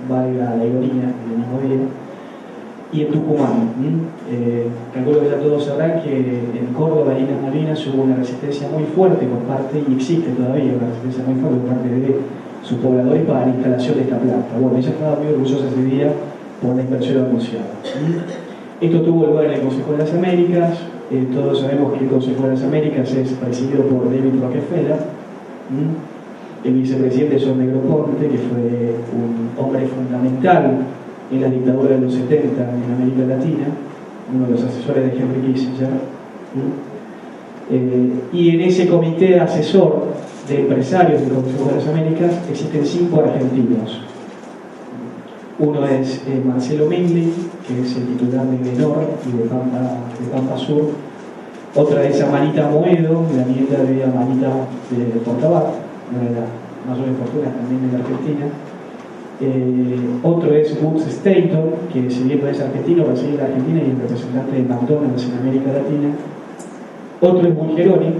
valga la ironía del mismo día, y en Tucumán. Calculo que ya todos sabrán que en Córdoba y Islas Malvinas hubo una resistencia muy fuerte por parte, y existe todavía una resistencia muy fuerte por parte de sus pobladores para la instalación de esta planta. Bueno, ella estaba muy orgullosa ese día por la inversión anunciada. Esto tuvo lugar en el Consejo de las Américas. Todos sabemos que el Consejo de las Américas es presidido por David Rockefeller. El vicepresidente John Negroponte, que fue un hombre fundamental en la dictadura de los 70 en América Latina, uno de los asesores de Henry Kissinger. Y en ese comité asesor de empresarios del Consejo de las Américas existen 5 argentinos. Uno es Marcelo Mingley, que es el titular de Menor y de Pampa Sur. Otra es Amanita Moedo, la nieta de Amanita de Portabat, una de las mayores fortunas también de la Argentina. Otro es Woods Staton, que si bien no es argentino, reside en la Argentina y es representante de McDonald's en América Latina. Otro es Bulgeroni,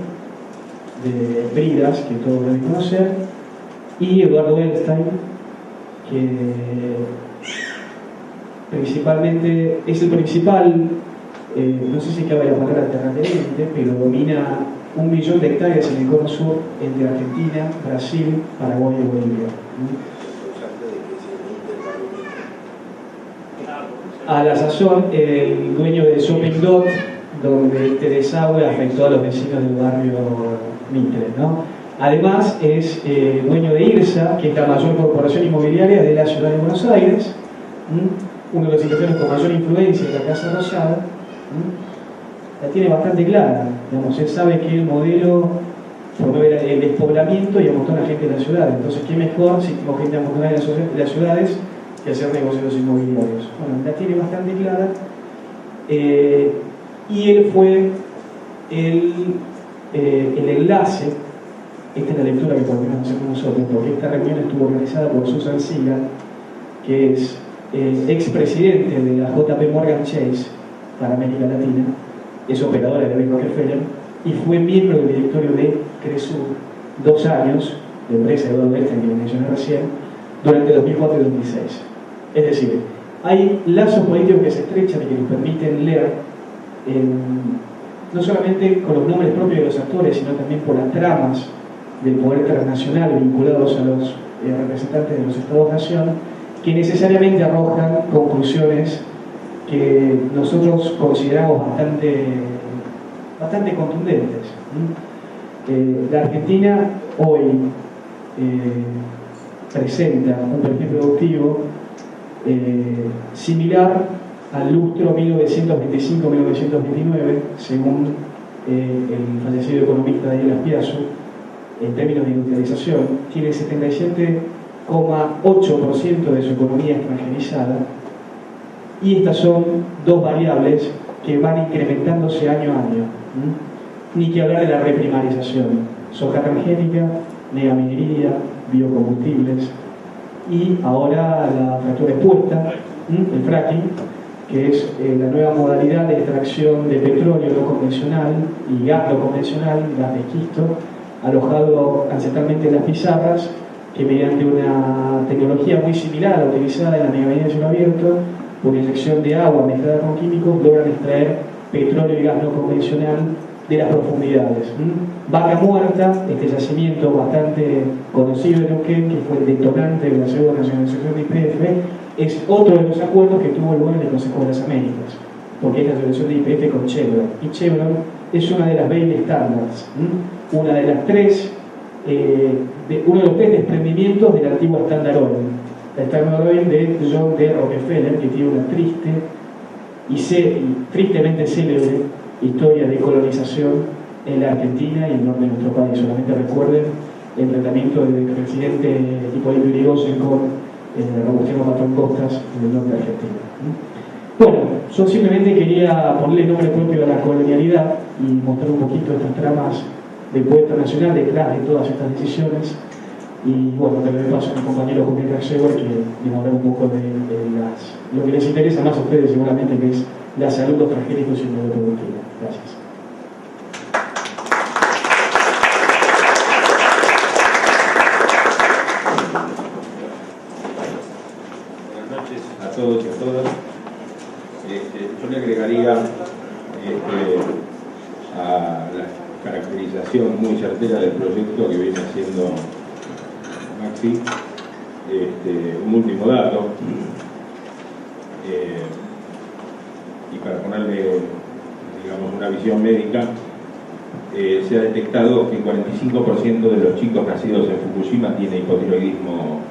de Bridas, que todos deben conocer. Y Eduardo Elstein, que principalmente es el principal, no sé si cabe la palabra terrateniente, pero domina 1 millón de hectáreas en el cono sur entre Argentina, Brasil, Paraguay y Bolivia. A la sazón, el dueño de Shopping Dot, donde este desagüe afectó a los vecinos del barrio Mitre, ¿no? Además, es dueño de IRSA, que es la mayor corporación inmobiliaria de la ciudad de Buenos Aires, uno de los instituciones con mayor influencia en la Casa Rosada. La tiene bastante clara, digamos, él sabe que el modelo promueve el despoblamiento y amontona gente en las ciudades. Entonces, ¿qué mejor si tengo gente amontonada en las ciudades que hacer negocios inmobiliarios? Bueno, la tiene bastante clara. Y él fue el enlace. Esta es la lectura que podemos hacer nosotros, porque esta reunión estuvo organizada por Susan Seagal, que es expresidente de la JP Morgan Chase para América Latina, es operadora de David Rockefeller y fue miembro del directorio de Cresur 2 años, de empresa de Eduardo Elstein que mencioné recién, durante 2004 y 2006. Es decir, hay lazos políticos que se estrechan y que nos permiten leer no solamente con los nombres propios de los actores, sino también por las tramas del poder transnacional vinculados a los representantes de los Estados-nación, que necesariamente arrojan conclusiones que nosotros consideramos bastante contundentes. La Argentina hoy presenta un perfil productivo similar al lustro 1925-1929, según el fallecido economista Daniel Aspiazu. En términos de industrialización, tiene el 77,8% de su economía extranjerizada, y estas son 2 variables que van incrementándose año a año. Ni que hablar de la reprimarización, soja transgénica megaminería, biocombustibles y ahora la fractura expuesta, el fracking, que es la nueva modalidad de extracción de petróleo no convencional y gas no convencional, gas de esquisto, alojado ancestralmente en las pizarras, que mediante una tecnología muy similar a la utilizada en la megaminería de cielo abierto, por inyección de agua mezclada con químicos, logran extraer petróleo y gas no convencional de las profundidades. Vaca Muerta, este yacimiento bastante conocido en Neuquén, que fue el detonante de la segunda nacionalización de YPF, es otro de los acuerdos que tuvo lugar en el Consejo de las Américas, porque es la asociación de YPF con Chevron. Y Chevron es una de las 20 estándares, una de las tres, uno de los tres desprendimientos del antiguo Standard Oil. La Standard Oil de John D. Rockefeller, que tiene una triste y tristemente célebre historia de colonización en la Argentina y en el norte de nuestro país. Solamente recuerden el enfrentamiento del presidente Hipólito Yrigoyen con el Robustiano Patrón Costas en el norte de Argentina. Bueno, yo simplemente quería ponerle nombre propio a la colonialidad y mostrar un poquito estas tramas del puerto nacional detrás de todas estas decisiones. Y bueno, te le doy paso a mi compañero Julián Carceber, que viene a hablar un poco de lo que les interesa más a ustedes seguramente, que es la salud, los transgénicos y el medio productivo. Gracias. Buenas noches a todos y a todas. Yo le agregaría a la caracterización muy certera del proyecto que viene haciendo Maxi, un último dato, y para ponerle, digamos, una visión médica, se ha detectado que el 45% de los chicos nacidos en Fukushima tiene hipotiroidismo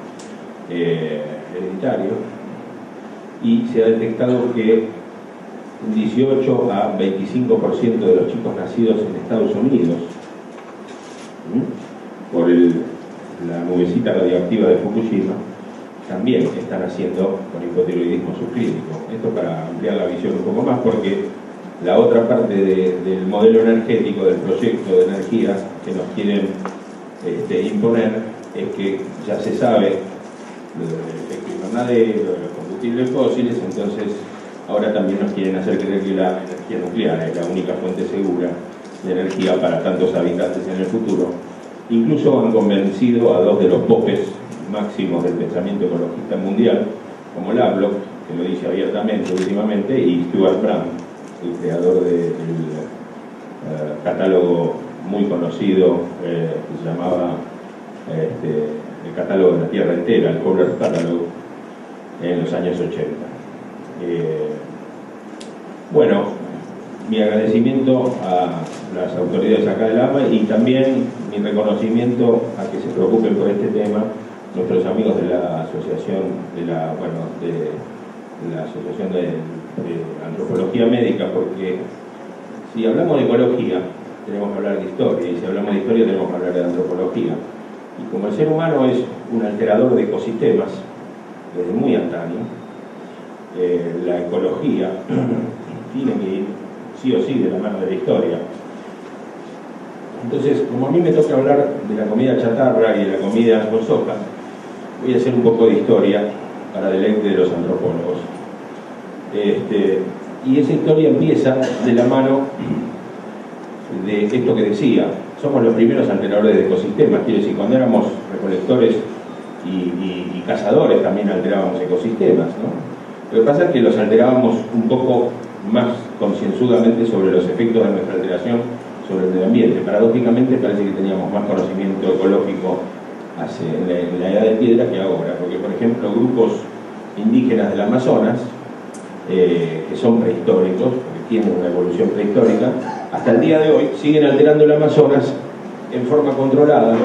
hereditario, y se ha detectado que un 18 a 25% de los chicos nacidos en Estados Unidos por la nubecita radioactiva de Fukushima también están haciendo con hipotiroidismo subclínico. Esto para ampliar la visión un poco más, porque la otra parte del modelo energético, del proyecto de energía que nos quieren imponer, es que ya se sabe lo del efecto invernadero, de los combustibles fósiles, entonces ahora también nos quieren hacer creer que la energía nuclear es la única fuente segura de energía para tantos habitantes en el futuro. Incluso han convencido a dos de los popes máximos del pensamiento ecologista mundial, como Lovelock, que lo dice abiertamente últimamente, y Stuart Brand, el creador del catálogo muy conocido que se llamaba el catálogo de la Tierra entera, el Polar Catalog, en los años 80. Bueno, mi agradecimiento a las autoridades acá del AMA y también mi reconocimiento a que se preocupen por este tema nuestros amigos de la asociación de antropología médica, porque si hablamos de ecología tenemos que hablar de historia, y si hablamos de historia tenemos que hablar de antropología, y como el ser humano es un alterador de ecosistemas desde muy antaño, la ecología tiene que ir sí o sí de la mano de la historia. Entonces, como a mí me toca hablar de la comida chatarra y de la comida con soja, voy a hacer un poco de historia para deleite de los antropólogos. Y esa historia empieza de la mano de esto que decía: somos los primeros alteradores de ecosistemas. Quiero decir, cuando éramos recolectores y cazadores también alterábamos ecosistemas, ¿no? Lo que pasa es que los alterábamos un poco más concienzudamente sobre los efectos de nuestra alteración sobre el medio ambiente. Paradójicamente parece que teníamos más conocimiento ecológico en la edad de piedra que ahora, porque por ejemplo grupos indígenas del Amazonas, que son prehistóricos, porque tienen una evolución prehistórica, hasta el día de hoy siguen alterando el Amazonas en forma controlada,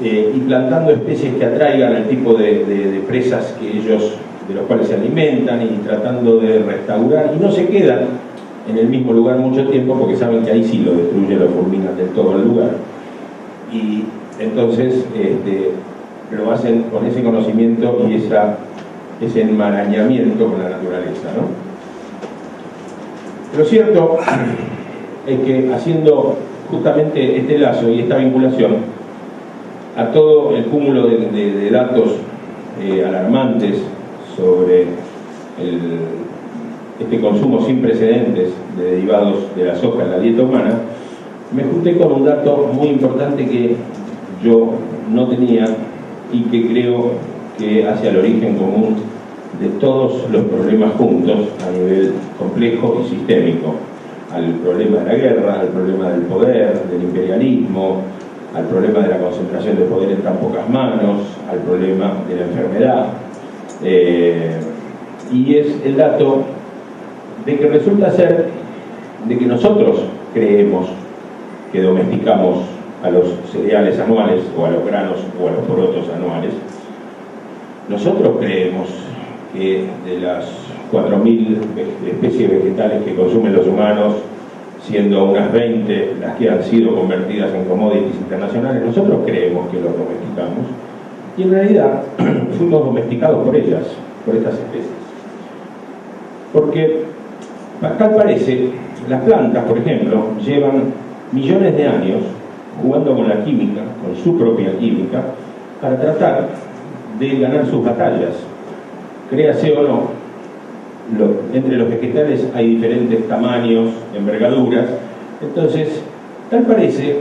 y plantando especies que atraigan el tipo de presas de los cuales se alimentan, y tratando de restaurar, y no se quedan en el mismo lugar mucho tiempo porque saben que ahí sí lo destruyen, lo fulminan del todo el lugar, y entonces lo hacen con ese conocimiento y ese enmarañamiento con la naturaleza, ¿no? Lo cierto es que haciendo justamente este lazo y esta vinculación, a todo el cúmulo de datos alarmantes sobre este consumo sin precedentes de derivados de la soja en la dieta humana, me junté con un dato muy importante que yo no tenía y que creo que hace al origen común de todos los problemas juntos a nivel complejo y sistémico, al problema de la guerra, al problema del poder, del imperialismo, al problema de la concentración de poder en tan pocas manos, al problema de la enfermedad, y es el dato de que resulta ser de que nosotros creemos que domesticamos a los cereales anuales o a los granos o a los porotos anuales. Nosotros creemos que de las 4.000 especies vegetales que consumen los humanos, siendo unas 20 las que han sido convertidas en commodities internacionales, nosotros creemos que los domesticamos y en realidad fuimos domesticados por ellas, por estas especies. Porque tal parece, las plantas, por ejemplo, llevan millones de años jugando con la química, con su propia química, para tratar de ganar sus batallas. Créase o no, entre los vegetales hay diferentes tamaños, envergaduras, entonces tal parece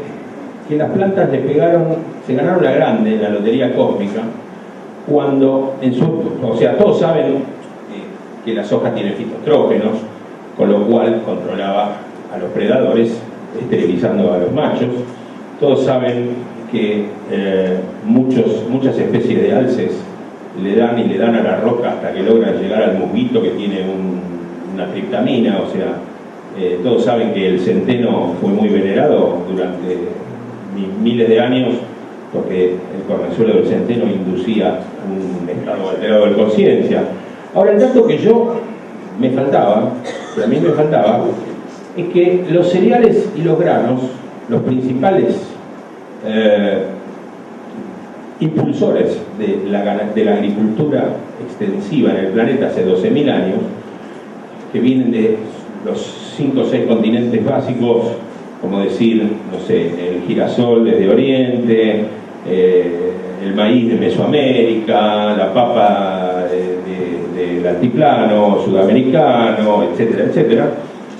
que las plantas se ganaron la grande en la lotería cósmica cuando, o sea, todos saben que la soja tiene fitoestrógenos, con lo cual controlaba a los predadores, esterilizando a los machos. Todos saben que muchas especies de alces le dan a la roca hasta que logran llegar al musguito que tiene una triptamina, o sea, todos saben que el centeno fue muy venerado durante miles de años porque el cornezuelo del centeno inducía un estado alterado de conciencia. Ahora, el dato que a mí me faltaba, es que los cereales y los granos, los principales impulsores de la agricultura extensiva en el planeta hace 12.000 años, que vienen de los 5 o 6 continentes básicos, como decir, no sé, el girasol desde Oriente, el maíz de Mesoamérica, la papa del altiplano sudamericano, etcétera, etcétera,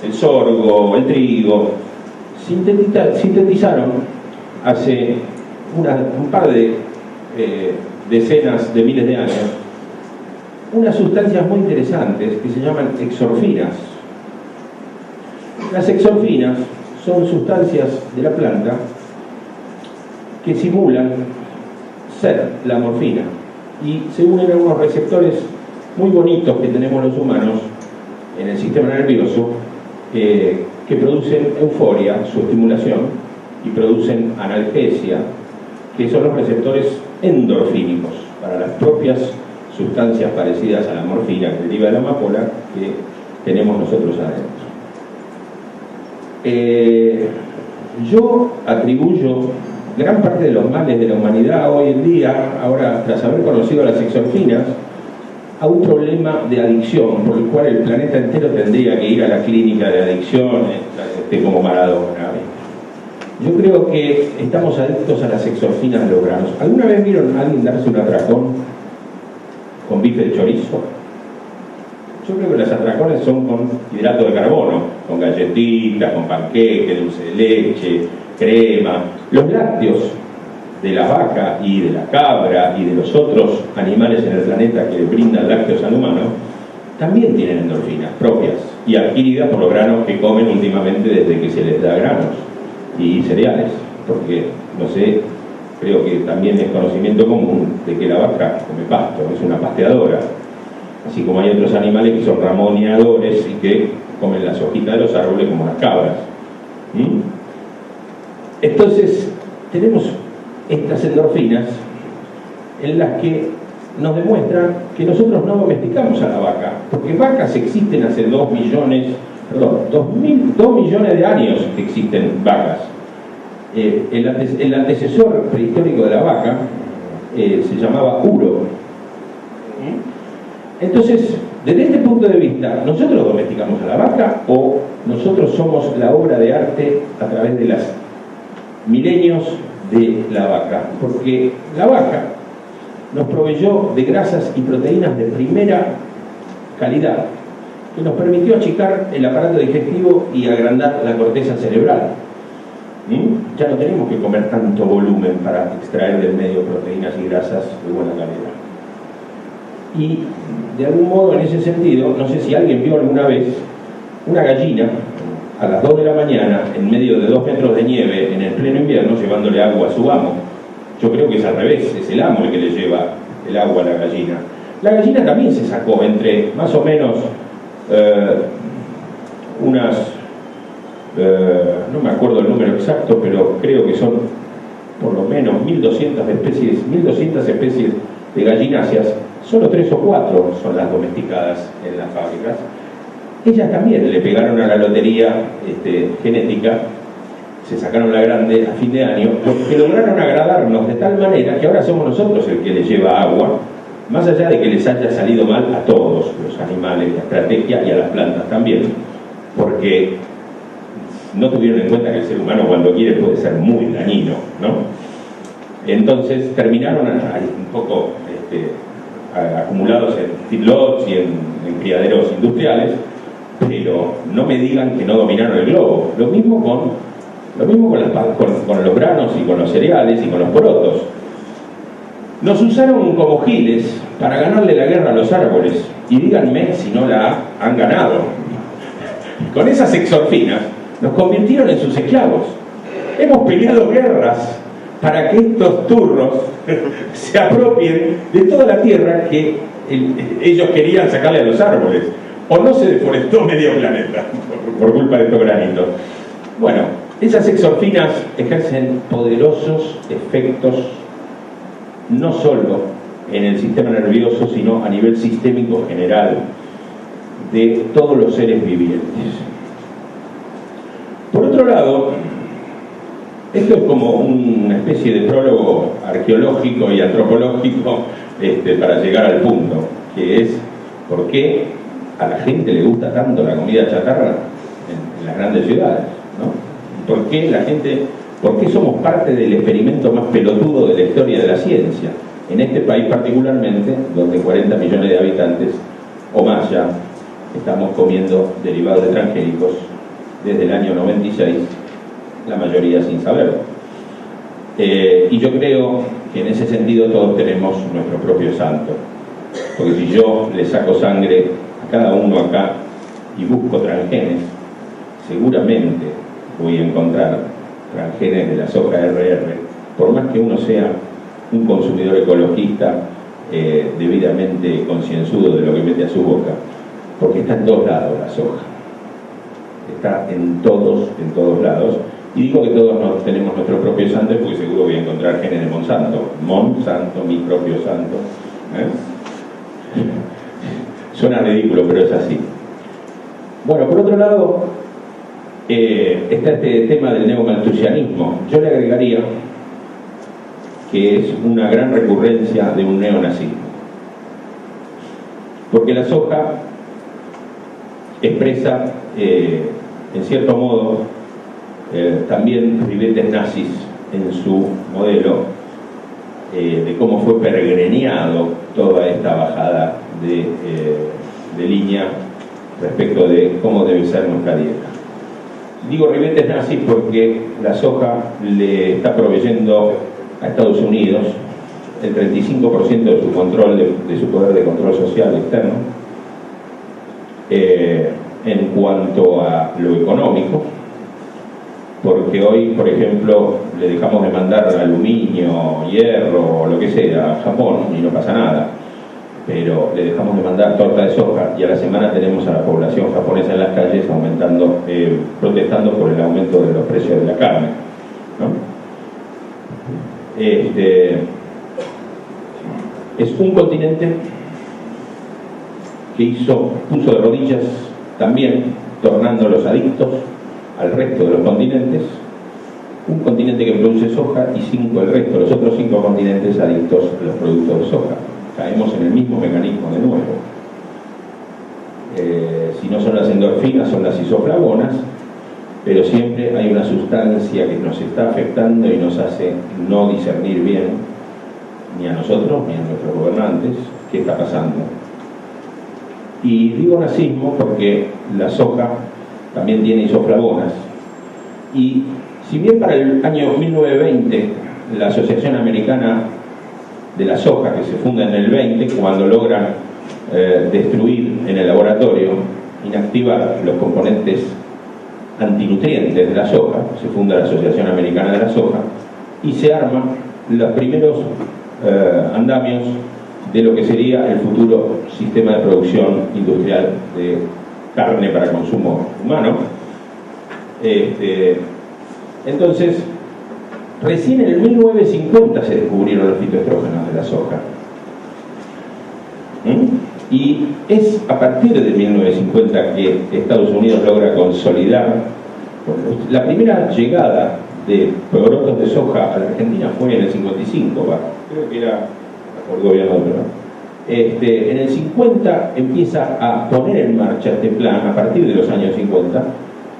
el sorgo, el trigo, sintetizaron hace un par de decenas de miles de años unas sustancias muy interesantes que se llaman exorfinas. Las exorfinas son sustancias de la planta que simulan ser la morfina y se unen a unos receptores muy bonitos que tenemos los humanos en el sistema nervioso que producen euforia, su estimulación, y producen analgesia, que son los receptores endorfínicos para las propias sustancias parecidas a la morfina que deriva de la amapola que tenemos nosotros adentro. Yo atribuyo gran parte de los males de la humanidad hoy en día, ahora tras haber conocido las exorfinas, a un problema de adicción por el cual el planeta entero tendría que ir a la clínica de adicciones, como Maradona. Yo creo que estamos adictos a las exorfinas de los granos. ¿Alguna vez vieron a alguien darse un atracón con bife de chorizo? Yo creo que los atracones son con hidrato de carbono, con galletitas, con panqueque, dulce de leche, crema. Los lácteos de la vaca y de la cabra y de los otros animales en el planeta que brindan lácteos al humano también tienen endorfinas propias y adquiridas por los granos que comen últimamente desde que se les da granos y cereales, porque, no sé, creo que también es conocimiento común de que la vaca come pasto, es una pasteadora, así como hay otros animales que son ramoneadores y que comen las hojitas de los árboles como las cabras. Entonces, tenemos estas endorfinas en las que nos demuestran que nosotros no domesticamos a la vaca, porque vacas existen hace 2 millones de años que existen vacas. El antecesor prehistórico de la vaca se llamaba Uro. Entonces, desde este punto de vista, ¿nosotros domesticamos a la vaca o nosotros somos la obra de arte a través de las milenios de la vaca, porque la vaca nos proveyó de grasas y proteínas de primera calidad, que nos permitió achicar el aparato digestivo y agrandar la corteza cerebral. Ya no tenemos que comer tanto volumen para extraer del medio proteínas y grasas de buena calidad. Y de algún modo, en ese sentido, no sé si alguien vio alguna vez una gallina a las 2 de la mañana en medio de 2 metros de nieve en el pleno invierno llevándole agua a su amo. Yo creo que es al revés, es el amo el que le lleva el agua a la gallina. La gallina también se sacó entre más o menos no me acuerdo el número exacto, pero creo que son por lo menos 1.200 especies de gallináceas. Solo 3 o 4 son las domesticadas en las fábricas. Ellas también le pegaron a la lotería genética, se sacaron la grande a fin de año, porque lograron agradarnos de tal manera que ahora somos nosotros el que les lleva agua, más allá de que les haya salido mal a todos los animales, la estrategia, y a las plantas también, porque no tuvieron en cuenta que el ser humano cuando quiere puede ser muy dañino, ¿no? Entonces terminaron ahí un poco acumulados en feedlots y en criaderos industriales, pero no me digan que no dominaron el globo. Lo mismo con los granos y con los cereales y con los porotos. Nos usaron como giles para ganarle la guerra a los árboles, y díganme si no la han ganado. Con esas exorfinas nos convirtieron en sus esclavos. Hemos peleado guerras para que estos turros se apropien de toda la tierra que ellos querían sacarle a los árboles. O no se deforestó medio planeta por culpa de estos granitos. Bueno, esas exorfinas ejercen poderosos efectos no solo en el sistema nervioso, sino a nivel sistémico general de todos los seres vivientes. Por otro lado, esto es como una especie de prólogo arqueológico y antropológico para llegar al punto, que es por qué a la gente le gusta tanto la comida chatarra en las grandes ciudades, ¿no? ¿Por qué somos parte del experimento más pelotudo de la historia de la ciencia? En este país particularmente, donde 40 millones de habitantes o más ya estamos comiendo derivados de transgénicos desde el año 96, la mayoría sin saberlo. Y yo creo que en ese sentido todos tenemos nuestro propio santo, porque si yo le saco sangre a cada uno acá y busco transgenes, seguramente voy a encontrar transgenes de la soja RR, por más que uno sea un consumidor ecologista debidamente concienzudo de lo que mete a su boca, porque está en todos lados la soja, está en todos lados. Y digo que todos tenemos nuestro propio santo porque seguro voy a encontrar genes de Monsanto, mi propio santo, Suena ridículo, pero es así. Bueno, por otro lado, está este tema del neomalthusianismo. Yo le agregaría que es una gran recurrencia de un neonazismo, porque la soja expresa, en cierto modo, también ribetes nazis en su modelo de cómo fue peregrineado toda esta bajada de línea respecto de cómo debe ser nuestra dieta. Digo ribetes nazis porque la soja le está proveyendo a Estados Unidos el 35% de su control, de su poder de control social externo, en cuanto a lo económico, porque hoy, por ejemplo, le dejamos de mandar aluminio, hierro o lo que sea a Japón y no pasa nada, pero le dejamos de mandar torta de soja y a la semana tenemos a la población japonesa en las calles aumentando, protestando por el aumento de los precios de la carne, ¿no? Es un continente que puso de rodillas también, tornándolos adictos al resto de los continentes, un continente que produce soja y los otros 5 continentes adictos a los productos de soja. Caemos en el mismo mecanismo de nuevo. Si no son las endorfinas, son las isoflavonas, pero siempre hay una sustancia que nos está afectando y nos hace no discernir bien, ni a nosotros ni a nuestros gobernantes, qué está pasando. Y digo nazismo porque la soja también tiene isoflavonas, y si bien para el año 1920 la Asociación Americana de la Soja, que se funda en el 20, cuando logran destruir en el laboratorio, inactivar los componentes antinutrientes de la soja, se funda la Asociación Americana de la Soja y se arman los primeros andamios de lo que sería el futuro sistema de producción industrial de carne para consumo humano. Entonces, recién en el 1950 se descubrieron los fitoestrógenos de la soja. Y es a partir de 1950 que Estados Unidos logra consolidar. La primera llegada de brotos de soja a la Argentina fue en el 55, creo que era por el gobierno de Perón. En el 50 empieza a poner en marcha este plan a partir de los años 50,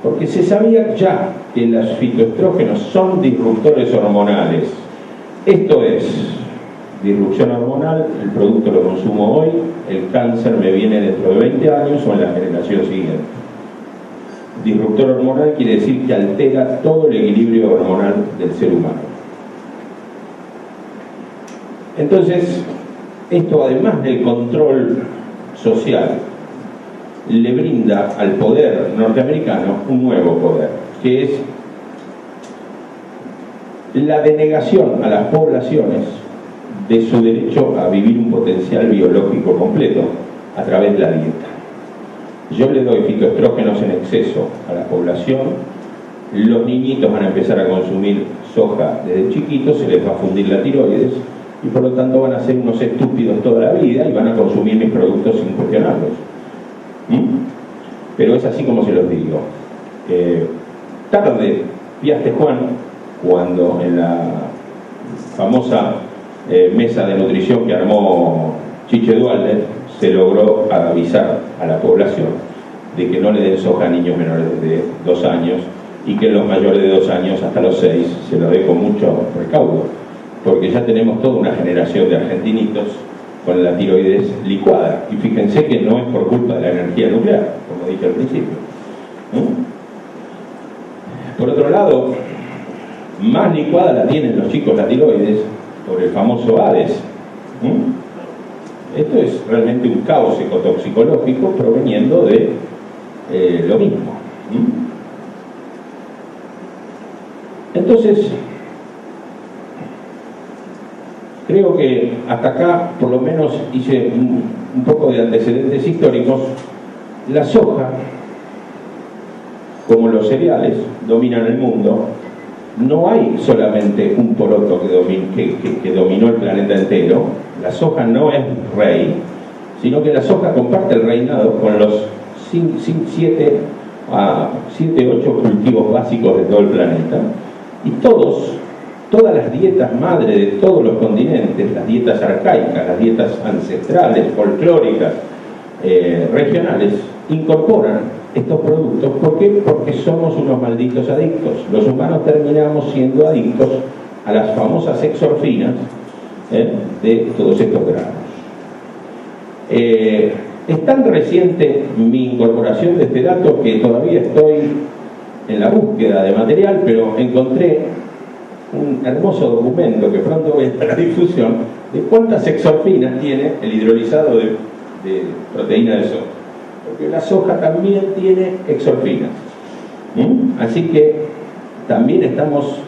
porque se sabía ya que los fitoestrógenos son disruptores hormonales. Esto es disrupción hormonal, el producto lo consumo hoy, el cáncer me viene dentro de 20 años o en la generación siguiente. Disruptor hormonal quiere decir que altera todo el equilibrio hormonal del ser humano. Entonces, esto además del control social, le brinda al poder norteamericano un nuevo poder, que es la denegación a las poblaciones de su derecho a vivir un potencial biológico completo a través de la dieta. Yo le doy fitoestrógenos en exceso a la población, los niñitos van a empezar a consumir soja desde chiquitos, se les va a fundir la tiroides y por lo tanto van a ser unos estúpidos toda la vida y van a consumir mis productos sin cuestionarlos. Pero es así como se los digo. Tarde viaje Juan, cuando en la famosa mesa de nutrición que armó Chiche Dualde se logró avisar a la población de que no le den soja a niños menores de 2 años y que los mayores de 2 años hasta los 6 se lo dé con mucho recaudo, porque ya tenemos toda una generación de argentinitos con la tiroides licuada, y fíjense que no es por culpa de la energía nuclear, como dije al principio. Por otro lado, más licuada la tienen los chicos la tiroides por el famoso Hades. Esto es realmente un caos ecotoxicológico proveniendo de lo mismo. Entonces, creo que hasta acá, por lo menos, hice un poco de antecedentes históricos. La soja, como los cereales, dominan el mundo. No hay solamente un poroto que dominó el planeta entero. La soja no es rey, sino que la soja comparte el reinado con los 7 u 8 cultivos básicos de todo el planeta. Y todas las dietas madre de todos los continentes, las dietas arcaicas, las dietas ancestrales, folclóricas, regionales, incorporan estos productos. ¿Por qué? Porque somos unos malditos adictos. Los humanos terminamos siendo adictos a las famosas exorfinas de todos estos granos. Es tan reciente mi incorporación de este dato que todavía estoy en la búsqueda de material, pero encontré un hermoso documento que pronto voy a estar a difusión de cuántas exorfinas tiene el hidrolizado de proteína de soja, porque la soja también tiene exorfinas. Así que también estamos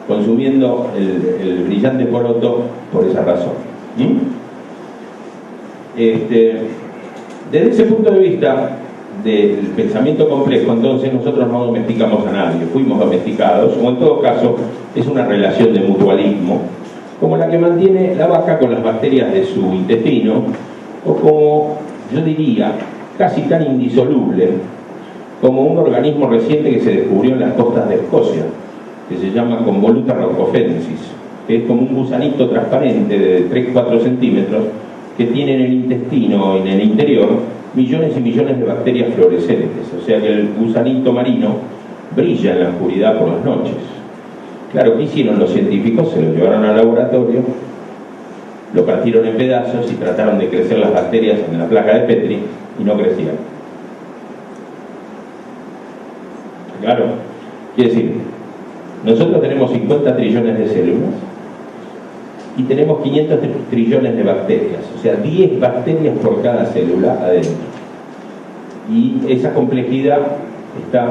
consumiendo el brillante poroto por esa razón. Desde ese punto de vista del pensamiento complejo, entonces nosotros no domesticamos a nadie, fuimos domesticados, o en todo caso es una relación de mutualismo, como la que mantiene la vaca con las bacterias de su intestino, o como, yo diría, casi tan indisoluble como un organismo reciente que se descubrió en las costas de Escocia, que se llama Convoluta raucofensis, que es como un gusanito transparente de 3-4 centímetros que tiene en el intestino y en el interior millones y millones de bacterias fluorescentes. O sea que el gusanito marino brilla en la oscuridad por las noches. Claro, ¿qué hicieron los científicos? Se lo llevaron al laboratorio, lo partieron en pedazos y trataron de crecer las bacterias en la placa de Petri y no crecían. Claro, quiere decir, nosotros tenemos 50 trillones de células y tenemos 500 trillones de bacterias, o sea, 10 bacterias por cada célula adentro. Y esa complejidad está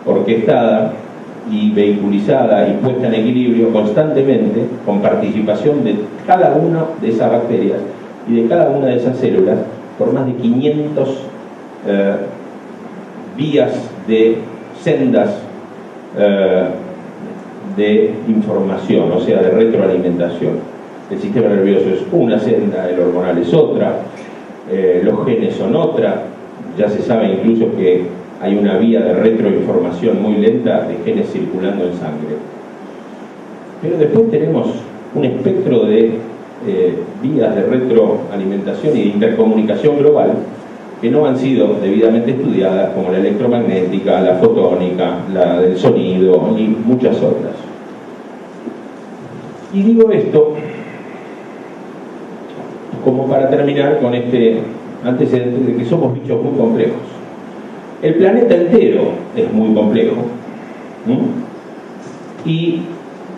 orquestada y vehiculizada y puesta en equilibrio constantemente con participación de cada una de esas bacterias y de cada una de esas células por más de 500 vías de sendas de información, o sea, de retroalimentación. El sistema nervioso es una senda, el hormonal es otra, los genes son otra. Ya se sabe incluso que hay una vía de retroinformación muy lenta de genes circulando en sangre. Pero después tenemos un espectro de vías de retroalimentación y de intercomunicación global que no han sido debidamente estudiadas, como la electromagnética, la fotónica, la del sonido y muchas otras. Y digo esto como para terminar con este antecedente de que somos bichos muy complejos. El planeta entero es muy complejo, y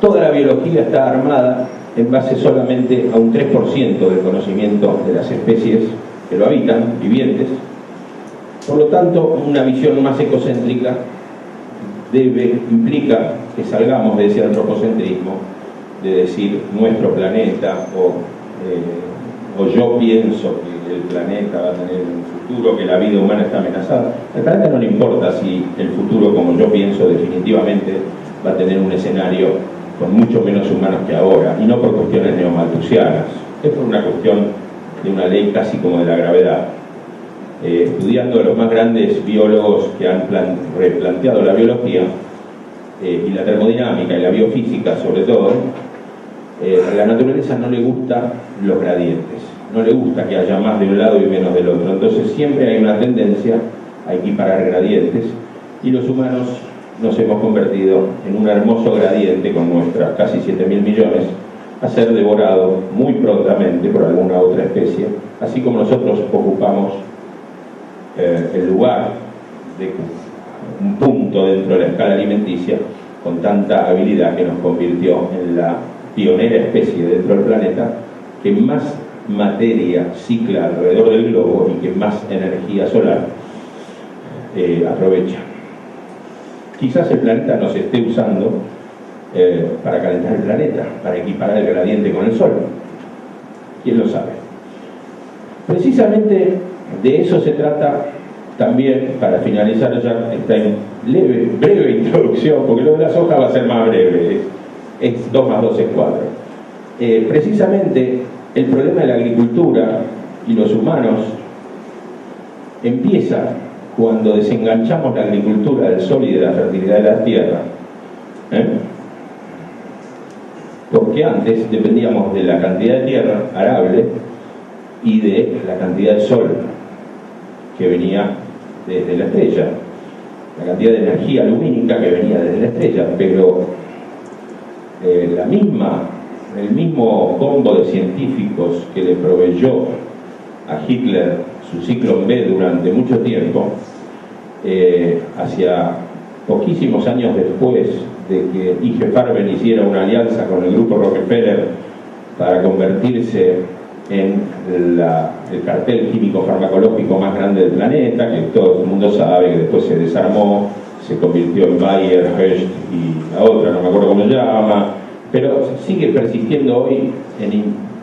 toda la biología está armada en base solamente a un 3% del conocimiento de las especies que lo habitan, vivientes. Por lo tanto, una visión más ecocéntrica implica que salgamos de ese antropocentrismo, de decir nuestro planeta o yo pienso que el planeta va a tener un futuro, que la vida humana está amenazada. Al planeta no le importa si el futuro, como yo pienso, definitivamente va a tener un escenario con mucho menos humanos que ahora, y no por cuestiones neomalthusianas, es por una cuestión de una ley casi como de la gravedad. Estudiando a los más grandes biólogos que han replanteado la biología y la termodinámica y la biofísica sobre todo, a la naturaleza no le gustan los gradientes, no le gusta que haya más de un lado y menos del otro. Entonces siempre hay una tendencia a equiparar gradientes, y los humanos nos hemos convertido en un hermoso gradiente con nuestras casi 7.000 millones a ser devorado muy prontamente por alguna otra especie, así como nosotros ocupamos el lugar de un punto dentro de la escala alimenticia con tanta habilidad que nos convirtió en la pionera especie dentro del planeta que más materia cicla alrededor del globo y que más energía solar aprovecha. Quizás el planeta nos esté usando para calentar el planeta, para equiparar el gradiente con el Sol. ¿Quién lo sabe? Precisamente de eso se trata también, para finalizar ya esta breve introducción, porque lo de las hojas va a ser más breve, es 2 más 2 es 4. Precisamente el problema de la agricultura y los humanos empieza cuando desenganchamos la agricultura del sol y de la fertilidad de la tierra. Porque antes dependíamos de la cantidad de tierra arable y de la cantidad de sol que venía desde la estrella, la cantidad de energía lumínica que venía desde la estrella, pero el mismo combo de científicos que le proveyó a Hitler su ciclón B durante mucho tiempo, hacia poquísimos años después de que IG Farben hiciera una alianza con el grupo Rockefeller para convertirse en el cartel químico farmacológico más grande del planeta, que todo el mundo sabe que después se desarmó, se convirtió en Bayer, Hecht y la otra, no me acuerdo cómo se llama, pero sigue persistiendo hoy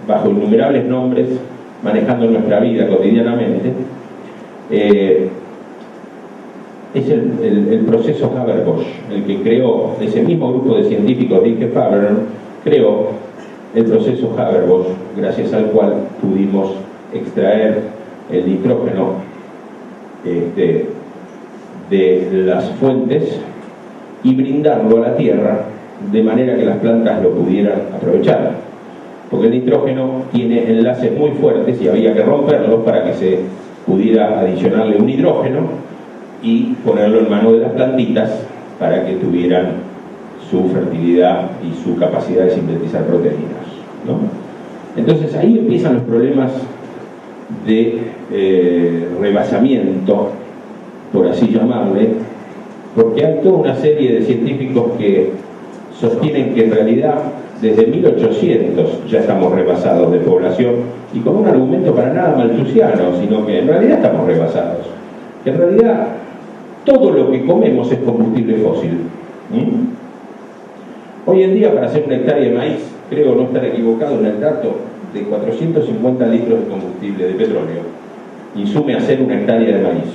bajo innumerables nombres, manejando nuestra vida cotidianamente. Es el proceso Haber-Bosch, el que creó, ese mismo grupo de científicos de IG Farben, creó el proceso Haber-Bosch, gracias al cual pudimos extraer el nitrógeno de las fuentes y brindarlo a la tierra de manera que las plantas lo pudieran aprovechar, porque el nitrógeno tiene enlaces muy fuertes y había que romperlos para que se pudiera adicionarle un hidrógeno y ponerlo en manos de las plantitas para que tuvieran su fertilidad y su capacidad de sintetizar proteínas, ¿no? Entonces ahí empiezan los problemas de rebasamiento, por así llamarle, porque hay toda una serie de científicos que sostienen que en realidad desde 1800 ya estamos rebasados de población, y con un argumento para nada malthusiano, sino que en realidad estamos rebasados. En realidad todo lo que comemos es combustible fósil. Hoy en día, para hacer una hectárea de maíz, creo no estar equivocado en el dato, de 450 litros de combustible de petróleo insume hacer una hectárea de maíz.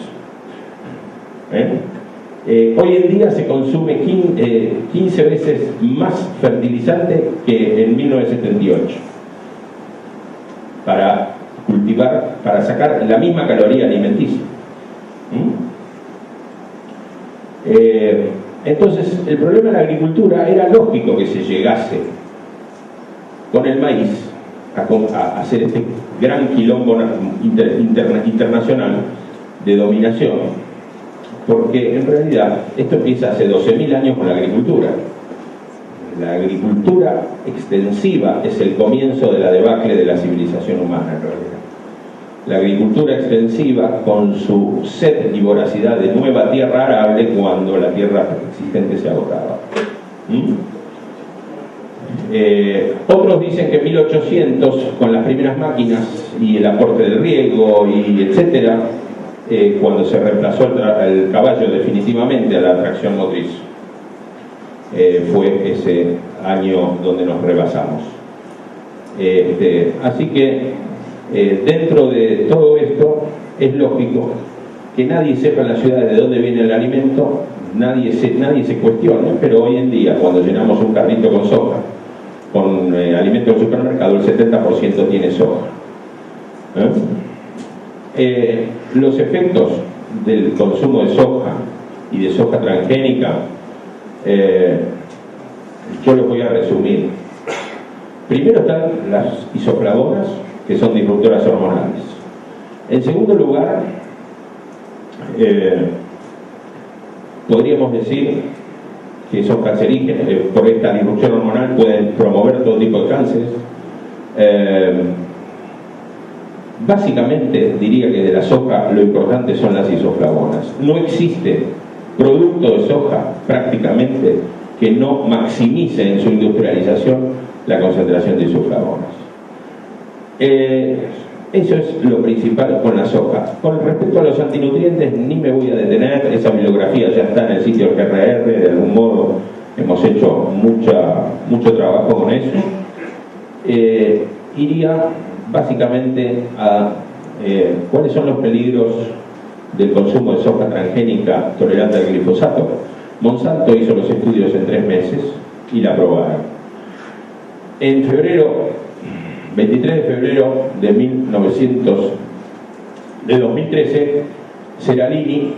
Hoy en día se consume 15 veces más fertilizante que en 1978 para cultivar, para sacar la misma caloría alimenticia. Entonces, el problema de la agricultura era lógico que se llegase con el maíz a hacer este gran quilombo internacional de dominación, porque en realidad esto empieza hace 12.000 años con la agricultura. La agricultura extensiva es el comienzo de la debacle de la civilización humana, en realidad. La agricultura extensiva, con su sed y voracidad de nueva tierra arable cuando la tierra existente se agotaba. Otros dicen que en 1800, con las primeras máquinas y el aporte del riego y etcétera, cuando se reemplazó el caballo definitivamente a la tracción motriz, fue ese año donde nos rebasamos. Así que dentro de todo esto es lógico que nadie sepa en la ciudad de dónde viene el alimento, nadie se cuestione, pero hoy en día cuando llenamos un carrito con soja, con alimentos del supermercado, el 70% tiene soja. Los efectos del consumo de soja y de soja transgénica, yo los voy a resumir. Primero están las isoflavonas, que son disruptoras hormonales. En segundo lugar, podríamos decir que son cancerígenos, por esta disrupción hormonal pueden promover todo tipo de cánceres. Básicamente diría que de la soja lo importante son las isoflavonas. No existe producto de soja prácticamente que no maximice en su industrialización la concentración de isoflavonas. Eso es lo principal con la soja. Con respecto a los antinutrientes ni me voy a detener, esa bibliografía ya está en el sitio del GRR, de algún modo hemos hecho mucho trabajo con eso. Iría básicamente a cuáles son los peligros del consumo de soja transgénica tolerante al glifosato. Monsanto hizo los estudios en 3 meses y la aprobaron. En 23 de febrero de 2013, Seralini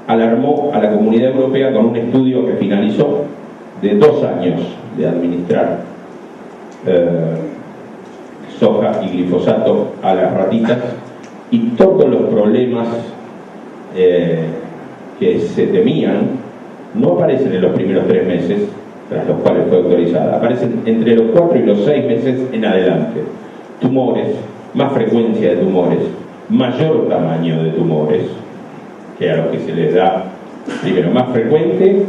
alarmó a la Comunidad Europea con un estudio que finalizó de 2 años de administrar soja y glifosato a las ratitas, y todos los problemas que se temían no aparecen en los primeros 3 meses tras los cuales fue autorizada, aparecen entre los 4 y los 6 meses en adelante. Tumores, más frecuencia de tumores, mayor tamaño de tumores, que a lo que se les da primero más frecuencia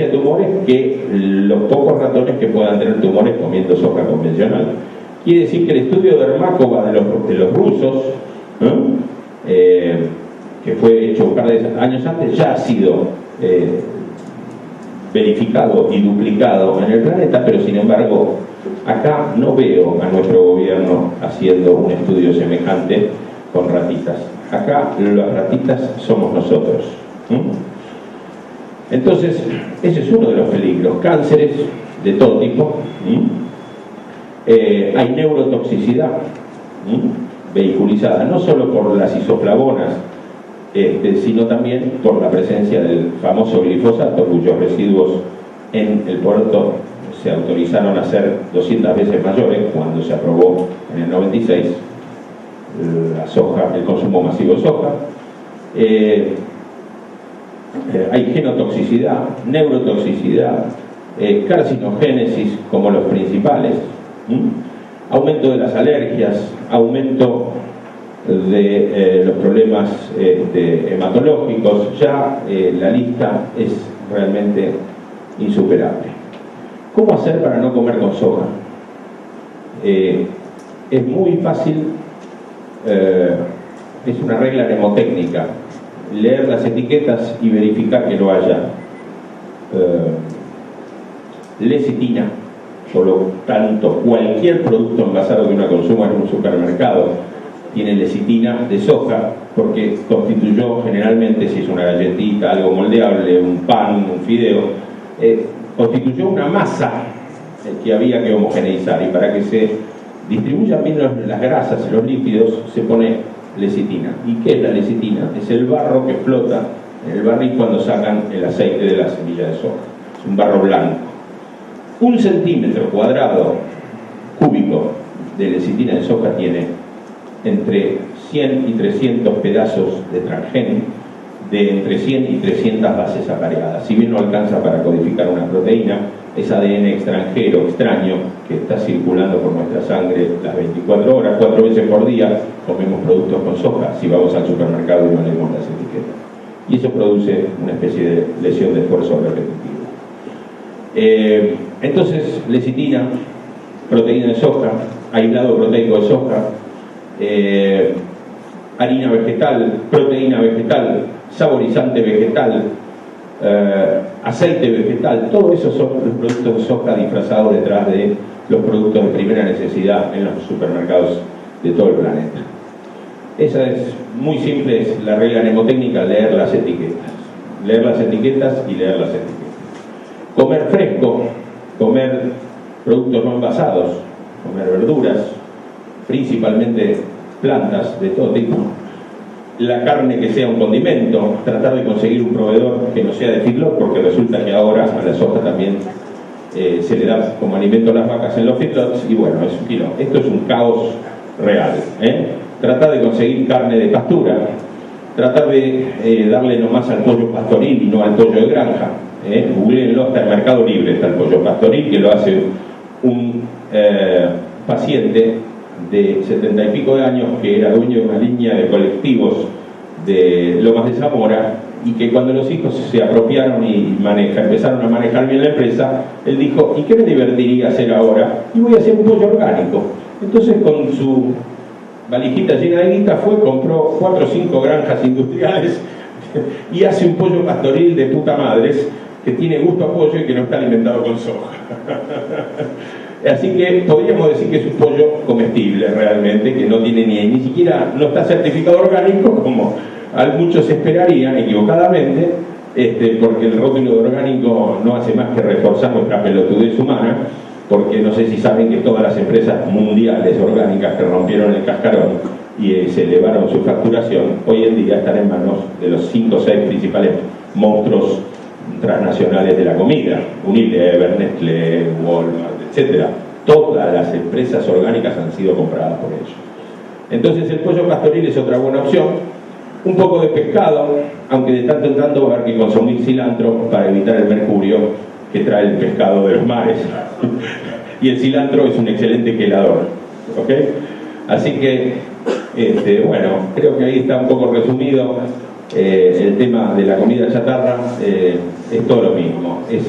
de tumores que los pocos ratones que puedan tener tumores comiendo soja convencional. Quiere decir que el estudio de Ermakova de los rusos, que fue hecho un par de años antes, ya ha sido verificado y duplicado en el planeta, pero sin embargo acá no veo a nuestro gobierno haciendo un estudio semejante con ratitas. Acá las ratitas somos nosotros. Entonces, ese es uno de los peligros. Cánceres de todo tipo. Hay neurotoxicidad vehiculizada, no solo por las isoflavonas, sino también por la presencia del famoso glifosato, cuyos residuos en el poroto se autorizaron a ser 200 veces mayores cuando se aprobó en el 96 la soja, el consumo masivo de soja. hay genotoxicidad, neurotoxicidad, carcinogénesis como los principales, aumento de las alergias, aumento de los problemas hematológicos. Ya la lista es realmente insuperable. ¿Cómo hacer para no comer con soja? Es muy fácil, es una regla mnemotécnica: leer las etiquetas y verificar que no haya lecitina. Por lo tanto, cualquier producto envasado que uno consuma en un supermercado tiene lecitina de soja, porque constituyó generalmente, si es una galletita, algo moldeable, un pan, un fideo, constituyó una masa que había que homogeneizar, y para que se distribuyan bien las grasas y los lípidos se pone lecitina. ¿Y qué es la lecitina? Es el barro que flota en el barril cuando sacan el aceite de la semilla de soja. Es un barro blanco. 1 centímetro cuadrado cúbico de lecitina de soja tiene entre 100 y 300 pedazos de transgén, de entre 100 y 300 bases apareadas. Si bien no alcanza para codificar una proteína, es ADN extranjero, extraño, que está circulando por nuestra sangre las 24 horas, 4 veces por día comemos productos con soja, si vamos al supermercado y no leemos las etiquetas. Y eso produce una especie de lesión de esfuerzo repetitivo. Entonces, lecitina, proteína de soja, aislado proteico de soja, harina vegetal, proteína vegetal, saborizante vegetal, aceite vegetal, todo eso son los productos de soja disfrazados detrás de los productos de primera necesidad en los supermercados de todo el planeta. Esa es muy simple, es la regla mnemotécnica: leer las etiquetas. Leer las etiquetas y leer las etiquetas. Comer fresco, comer productos no envasados, comer verduras, principalmente plantas de todo tipo. La carne que sea un condimento, tratar de conseguir un proveedor que no sea de feedlot, porque resulta que ahora a la soja también se le da como alimento a las vacas en los feedlots, y bueno, es un kilo. Esto es un caos real. Tratar de conseguir carne de pastura, tratar de darle nomás al pollo pastoril y no al pollo de granja. Googleenlo, está en Mercado Libre, está el pollo pastoril, que lo hace un paciente de 70 y pico de años, que era dueño de una línea de colectivos de Lomas de Zamora, y que cuando los hijos se apropiaron y empezaron a manejar bien la empresa, él dijo: ¿y qué me divertiría hacer ahora? Y voy a hacer un pollo orgánico. Entonces, con su valijita llena de guita, compró 4 o 5 granjas industriales y hace un pollo pastoril de puta madres, que tiene gusto a pollo y que no está alimentado con soja. Así que podríamos decir que es un pollo comestible realmente, que no tiene ni siquiera, no está certificado orgánico, como muchos esperarían equivocadamente, porque el rótulo de orgánico no hace más que reforzar nuestra pelotudez humana, porque no sé si saben que todas las empresas mundiales orgánicas que rompieron el cascarón y se elevaron su facturación, hoy en día están en manos de los 5 o 6 principales monstruos transnacionales de la comida: Unilever, Nestlé, Walmart, etc. Todas las empresas orgánicas han sido compradas por ellos. Entonces el pollo pastoril es otra buena opción. Un poco de pescado, aunque de tanto en tanto va a haber que consumir cilantro para evitar el mercurio que trae el pescado de los mares. Y el cilantro es un excelente quelador, ¿ok? Así que, bueno, creo que ahí está un poco resumido el tema de la comida chatarra. Es todo lo mismo, es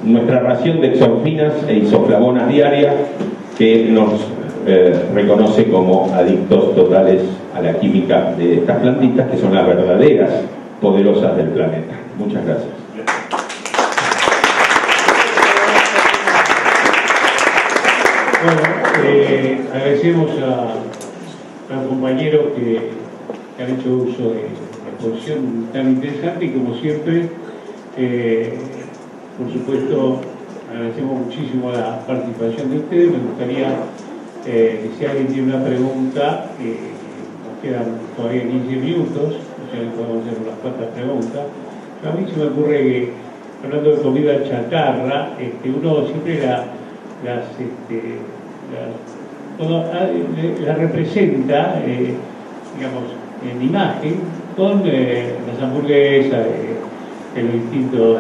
nuestra ración de exorfinas e isoflavonas diaria que nos reconoce como adictos totales a la química de estas plantitas, que son las verdaderas poderosas del planeta. Muchas gracias. Bueno, agradecemos al compañero que han hecho uso de la exposición tan interesante, y como siempre, por supuesto, agradecemos muchísimo la participación de ustedes. Me gustaría que si alguien tiene una pregunta, nos quedan todavía 15 minutos, o sea que podemos hacer unas cuantas preguntas. A mí se me ocurre que, hablando de comida chatarra, uno siempre la representa, digamos, en imagen, con las hamburguesas de los distintos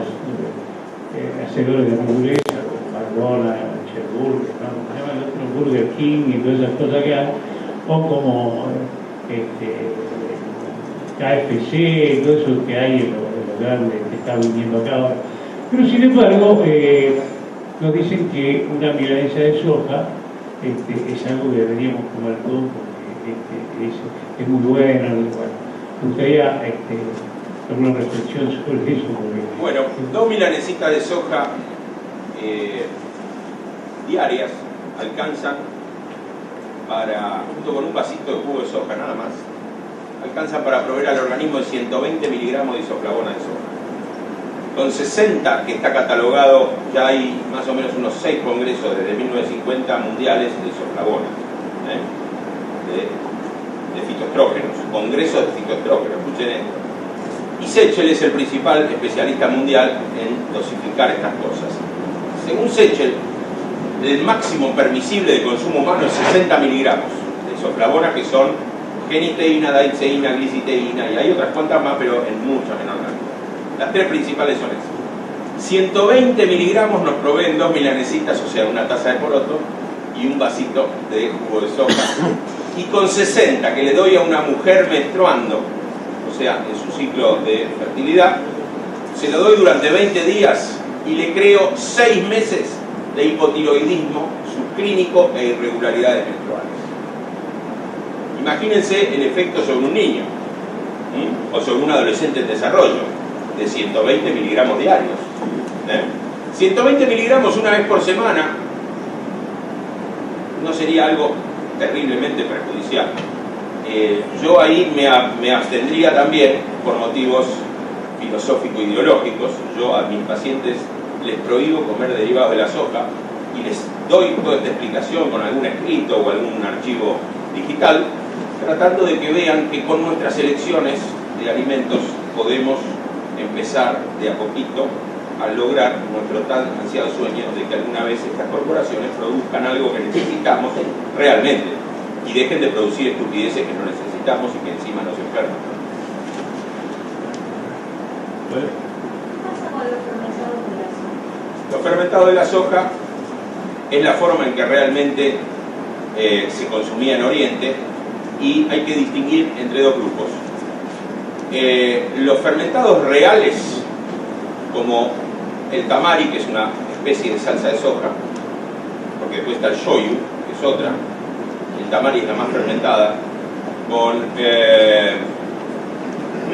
hacedores de hamburguesa, como McDonald's, Cheburger, ¿no? Como se llama el otro, Burger King y todas esas cosas que hay, o como KFC, todo eso que hay en los grandes que está viniendo acá ahora. Pero sin embargo, nos dicen que una milanesa de soja es algo que deberíamos comer todos porque es muy bueno. Me gustaría alguna reflexión sobre eso. Bueno, 2 milanesitas de soja diarias alcanzan para, junto con un vasito de jugo de soja nada más, alcanzan para proveer al organismo de 120 miligramos de isoflavona de soja. Con 60 que está catalogado, ya hay más o menos unos 6 congresos desde 1950 mundiales de isoflavona, de fitoestrógenos, congresos de fitoestrógenos, escuchen esto. Y Sechel es el principal especialista mundial en dosificar estas cosas. Según Sechel, el máximo permisible de consumo humano es 60 miligramos de isoflavona, que son genisteína, daidzeína, gliciteína, y hay otras cuantas más, pero en mucha menor cantidad. Las 3 principales son esas. 120 miligramos nos proveen 2 milanesitas, o sea, una taza de poroto y un vasito de jugo de soja. Y con 60 que le doy a una mujer menstruando, o sea, en su ciclo de fertilidad, se lo doy durante 20 días y le creo 6 meses de hipotiroidismo subclínico e irregularidades menstruales. Imagínense el efecto sobre un niño o sobre un adolescente en desarrollo de 120 miligramos diarios. 120 miligramos una vez por semana no sería algo terriblemente perjudicial. Yo ahí me abstendría también por motivos filosófico-ideológicos. Yo a mis pacientes les prohíbo comer derivados de la soja y les doy toda esta explicación con algún escrito o algún archivo digital, tratando de que vean que con nuestras elecciones de alimentos podemos empezar de a poquito a lograr nuestro tan ansiado sueño de que alguna vez estas corporaciones produzcan algo que necesitamos realmente y dejen de producir estupideces que no necesitamos y que encima nos enferman. ¿Vale? ¿Qué pasa con los fermentados de la soja? Los fermentados de la soja es la forma en que realmente se consumía en Oriente, y hay que distinguir entre 2 grupos. Los fermentados reales, como el tamari, que es una especie de salsa de soja, porque después está el shoyu, que es otra, el tamari es la más fermentada, con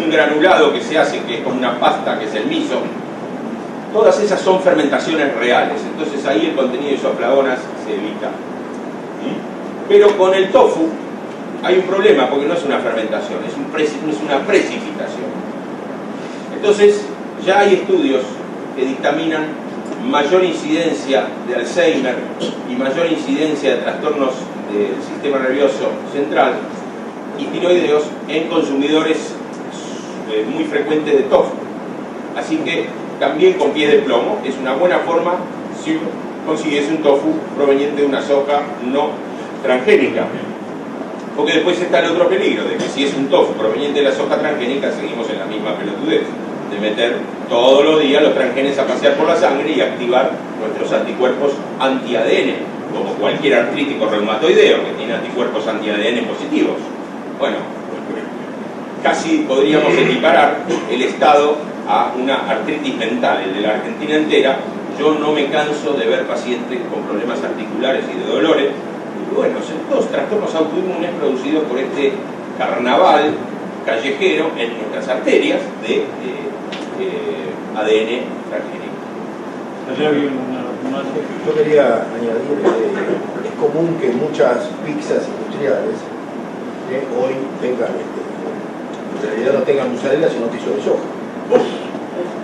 un granulado que se hace, que es como una pasta, que es el miso. Todas esas son fermentaciones reales, entonces ahí el contenido de isoflavonas se evita. Pero con el tofu hay un problema, porque no es una fermentación, es una precipitación. Entonces ya hay estudios que dictaminan mayor incidencia de Alzheimer y mayor incidencia de trastornos del sistema nervioso central y tiroideos en consumidores muy frecuentes de tofu. Así que también con pies de plomo es una buena forma si consigues un tofu proveniente de una soja no transgénica. Porque después está el otro peligro, de que si es un tofu proveniente de la soja transgénica, seguimos en la misma pelotudez, de meter todos los días los transgenes a pasear por la sangre y activar nuestros anticuerpos anti-ADN, como cualquier artrítico reumatoideo que tiene anticuerpos anti-ADN positivos. Bueno, casi podríamos equiparar el estado a una artritis mental, el de la Argentina entera. Yo no me canso de ver pacientes con problemas articulares y de dolores. Y bueno, son todos trastornos autoinmunes producidos por este carnaval callejero en nuestras arterias de ADN transgénico. Yo quería añadir que es común que muchas pizzas industriales hoy tengan, en realidad no tengan mozzarella sino queso de soja.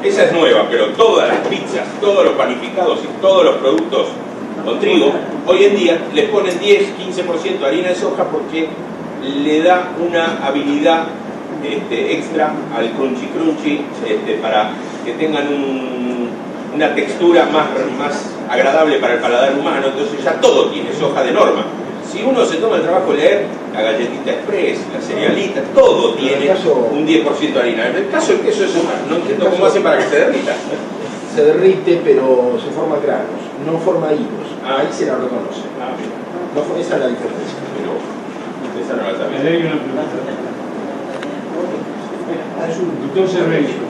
Esa es nueva, pero todas las pizzas, todos los panificados y todos los productos con trigo, hoy en día les ponen 10-15% de harina de soja porque le da una habilidad extra al crunchy para que tengan una textura más agradable para el paladar humano. Entonces ya todo tiene soja de norma. Si uno se toma el trabajo de leer la galletita express, la cerealita, todo tiene un 10% de harina. En el caso del queso eso no entiendo cómo hace para que se derrita. Se derrite, pero se forma granos, no forma hilos. Ahí se la reconoce. No, esa es la diferencia. Pero esa no la Me sabía. doy una pregunta. Doctor Cervello.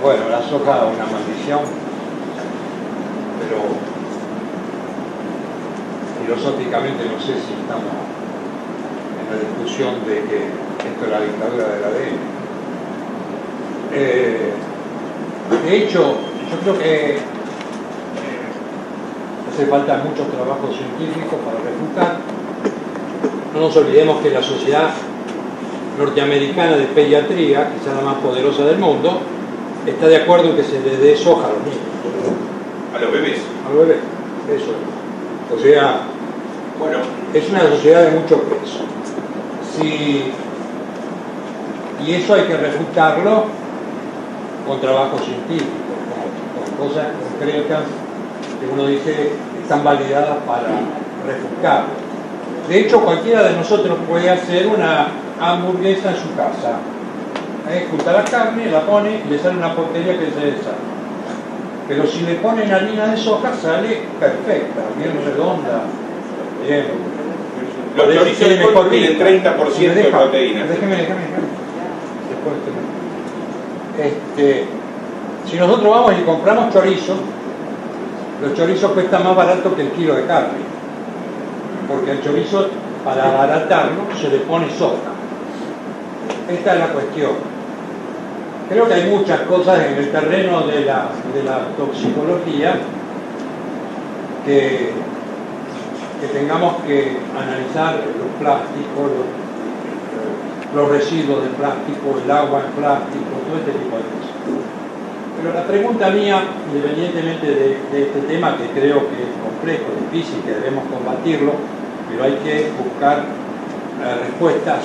Bueno, la soja es una maldición, pero filosóficamente no sé si estamos en la discusión de que esto es la dictadura del ADN. De hecho, yo creo que hace falta muchos trabajos científicos para refutar. No nos olvidemos que la sociedad norteamericana de pediatría, quizá la más poderosa del mundo, está de acuerdo en que se les dé soja a los niños. A los bebés. A los bebés, eso es. O sea, Bueno, es una sociedad de mucho peso. Y eso hay que refutarlo con trabajos científicos, con cosas concretas que uno dice están validadas para refutarlo. De hecho, cualquiera de nosotros puede hacer una hamburguesa en su casa. Junta la carne, la pone y le sale una porquería que se deshace. Pero si le ponen harina de soja sale perfecta, bien redonda, bien. los chorizos de pollo tienen 30% de proteína. Déjeme. Si nosotros vamos y compramos chorizos, los chorizos cuestan más barato que el kilo de carne. Porque al chorizo, para abaratarlo, se le pone soja. Esta es la cuestión. Creo que hay muchas cosas en el terreno de la toxicología que tengamos que analizar los plásticos, los residuos de plástico, el agua en plástico, todo este tipo de cosas. Pero la pregunta mía, independientemente de este tema, que creo que es complejo, difícil, que debemos combatirlo, pero hay que buscar respuestas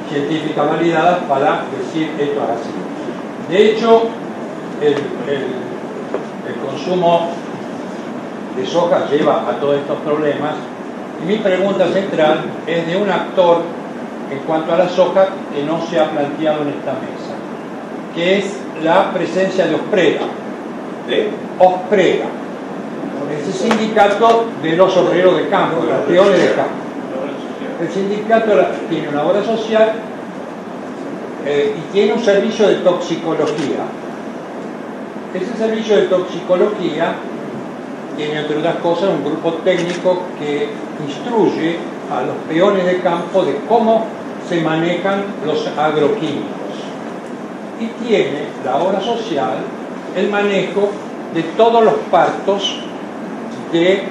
científicas validadas para decir esto es así. De hecho, el consumo de soja lleva a todos estos problemas, y mi pregunta central es de un actor en cuanto a la soja que no se ha planteado en esta mesa, que es la presencia de Osprega. ¿De? Osprega, ese sindicato de los obreros de campo, de los peones de campo. El sindicato tiene una obra social y tiene un servicio de toxicología. Ese servicio de toxicología tiene, entre otras cosas, un grupo técnico que instruye a los peones de campo de cómo se manejan los agroquímicos. Y tiene la obra social el manejo de todos los partos de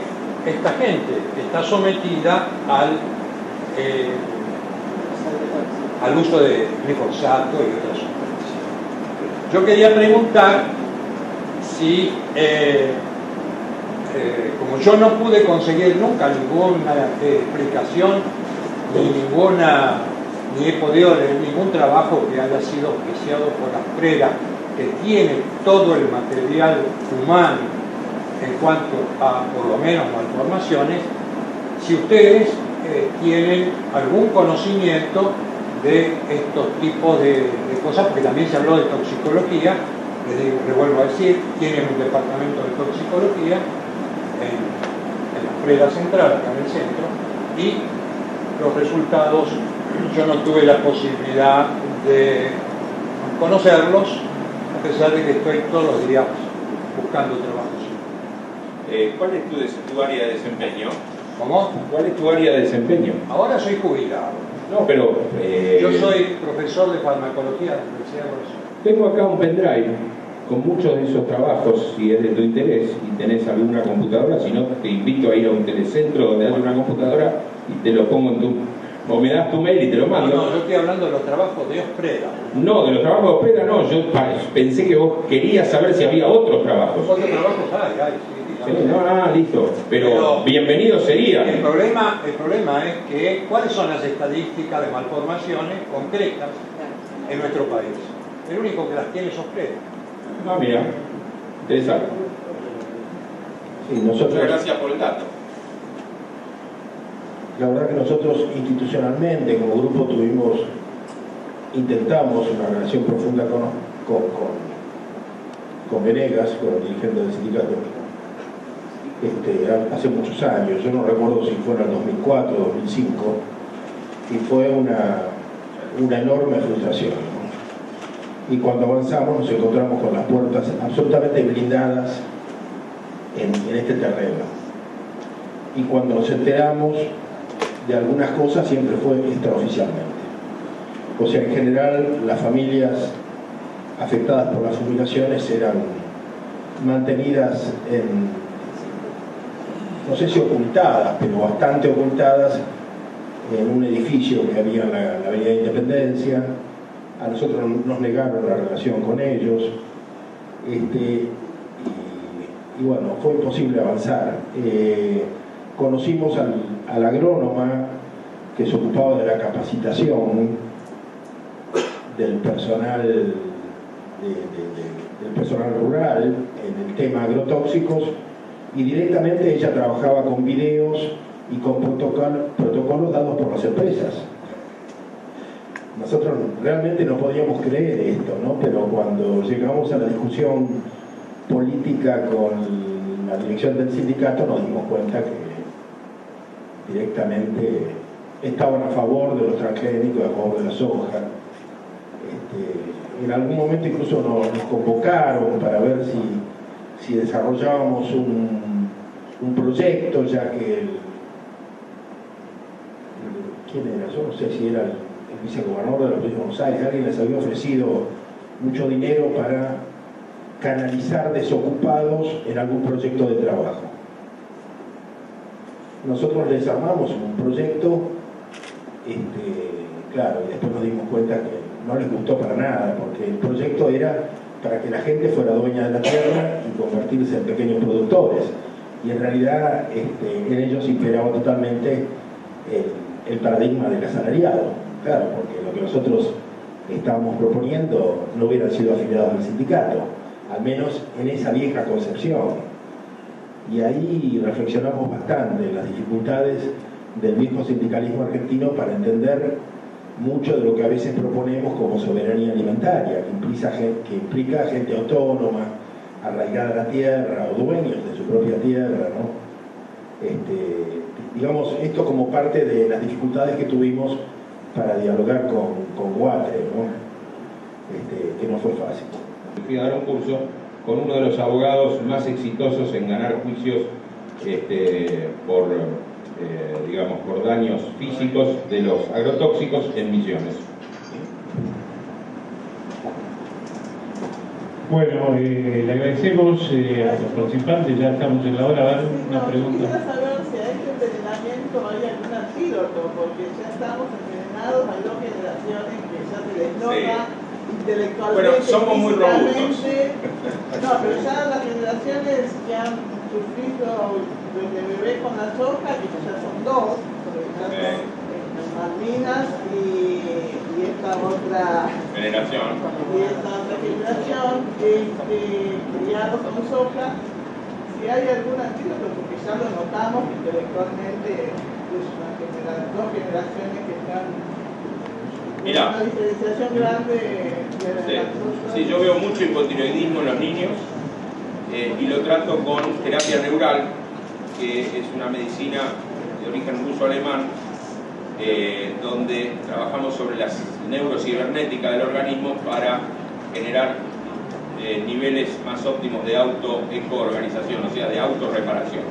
esta gente que está sometida al uso de glifosato y otras sustancias. Yo quería preguntar si, como yo no pude conseguir nunca ninguna explicación, ni he podido leer ningún trabajo que haya sido auspiciado por Osprega, que tiene todo el material humano en cuanto a, por lo menos, malformaciones, si ustedes tienen algún conocimiento de estos tipos de cosas, porque también se habló de toxicología, les vuelvo a decir, tienen un departamento de toxicología en la Osprega Central, acá en el centro, y los resultados, yo no tuve la posibilidad de conocerlos, a pesar de que estoy todos los días buscando trabajo. ¿Cuál es tu área de desempeño? ¿Cómo? ¿Cuál es tu área de desempeño? Ahora soy jubilado. No, pero... Yo soy profesor de farmacología de la Universidad de Buenos Aires. Tengo acá un pendrive con muchos de esos trabajos, si es de tu interés y tenés alguna computadora, si no te invito a ir a un telecentro donde hay una computadora y te lo pongo en tu... o me das tu mail y te lo mando. No, yo estoy hablando de los trabajos de Osprega. No, de los trabajos de Osprega no, yo pensé que vos querías saber si había otros trabajos. Otros trabajos hay, sí. Sí, no, listo. Pero bienvenido sería. El problema es que ¿cuáles son las estadísticas de malformaciones concretas en nuestro país? El único que las tiene es Osprega. Ah, mira, interesante. Nosotros, muchas gracias por el dato. la verdad que nosotros institucionalmente como grupo intentamos una relación profunda con Venegas, con el dirigente del sindicato, hace muchos años. Yo no recuerdo si fue en el 2004 o 2005, y fue una enorme frustración, ¿no? Y cuando avanzamos nos encontramos con las puertas absolutamente blindadas en este terreno. Y cuando nos enteramos de algunas cosas siempre fue extraoficialmente. O sea, en general las familias afectadas por las jubilaciones eran mantenidas no sé si ocultadas, pero bastante ocultadas en un edificio que había en la Avenida Independencia. A nosotros nos negaron la relación con ellos, y bueno, fue imposible avanzar. Conocimos al agrónoma que se ocupaba de la capacitación del personal del personal rural en el tema agrotóxicos, y directamente ella trabajaba con videos y con protocolos dados por las empresas. Nosotros realmente no podíamos creer esto, ¿no? Pero cuando llegamos a la discusión política con la dirección del sindicato nos dimos cuenta que directamente estaban a favor de los transgénicos, a favor de la soja. En algún momento incluso nos convocaron para ver si desarrollábamos un proyecto, ya que ¿quién era? Yo no sé si era el vicegobernador de la provincia de Buenos Aires, alguien les había ofrecido mucho dinero para canalizar desocupados en algún proyecto de trabajo. Nosotros les armamos un proyecto, claro, y después nos dimos cuenta que no les gustó para nada, porque el proyecto era para que la gente fuera dueña de la tierra y convertirse en pequeños productores. Y en realidad en ellos imperaba totalmente el paradigma del asalariado. Claro, porque lo que nosotros estábamos proponiendo no hubieran sido afiliados al sindicato, al menos en esa vieja concepción. Y ahí reflexionamos bastante en las dificultades del viejo sindicalismo argentino para entender mucho de lo que a veces proponemos como soberanía alimentaria, que implica gente autónoma, arraigada a la tierra, o dueños de su propia tierra, ¿no? Digamos, esto como parte de las dificultades que tuvimos para dialogar con Guatre, ¿no? Que no fue fácil. Fui a dar un curso con uno de los abogados más exitosos en ganar juicios por daños físicos de los agrotóxicos en Misiones. Bueno, le agradecemos a los participantes, ya estamos en la hora. A ver, una pregunta. Quisiera saber si a este envenenamiento hay algún antídoto, porque ya estamos envenenados, hay dos generaciones que ya se les nota intelectualmente. Bueno, somos muy robustos. No, pero ya las generaciones que han sufrido desde bebé con la soja, que ya son dos, porque ya son Malvinas y esta otra generación, criados con soja. Si hay algún antídoto, porque ya lo notamos intelectualmente, es dos generaciones que están con una diferenciación grande de la soja. Sí, yo veo mucho hipotiroidismo en los niños y lo trato con terapia neural, que es una medicina de origen ruso-alemán, donde trabajamos sobre la neurocibernética del organismo para generar niveles más óptimos de autoecoorganización, o sea, de autorreparación.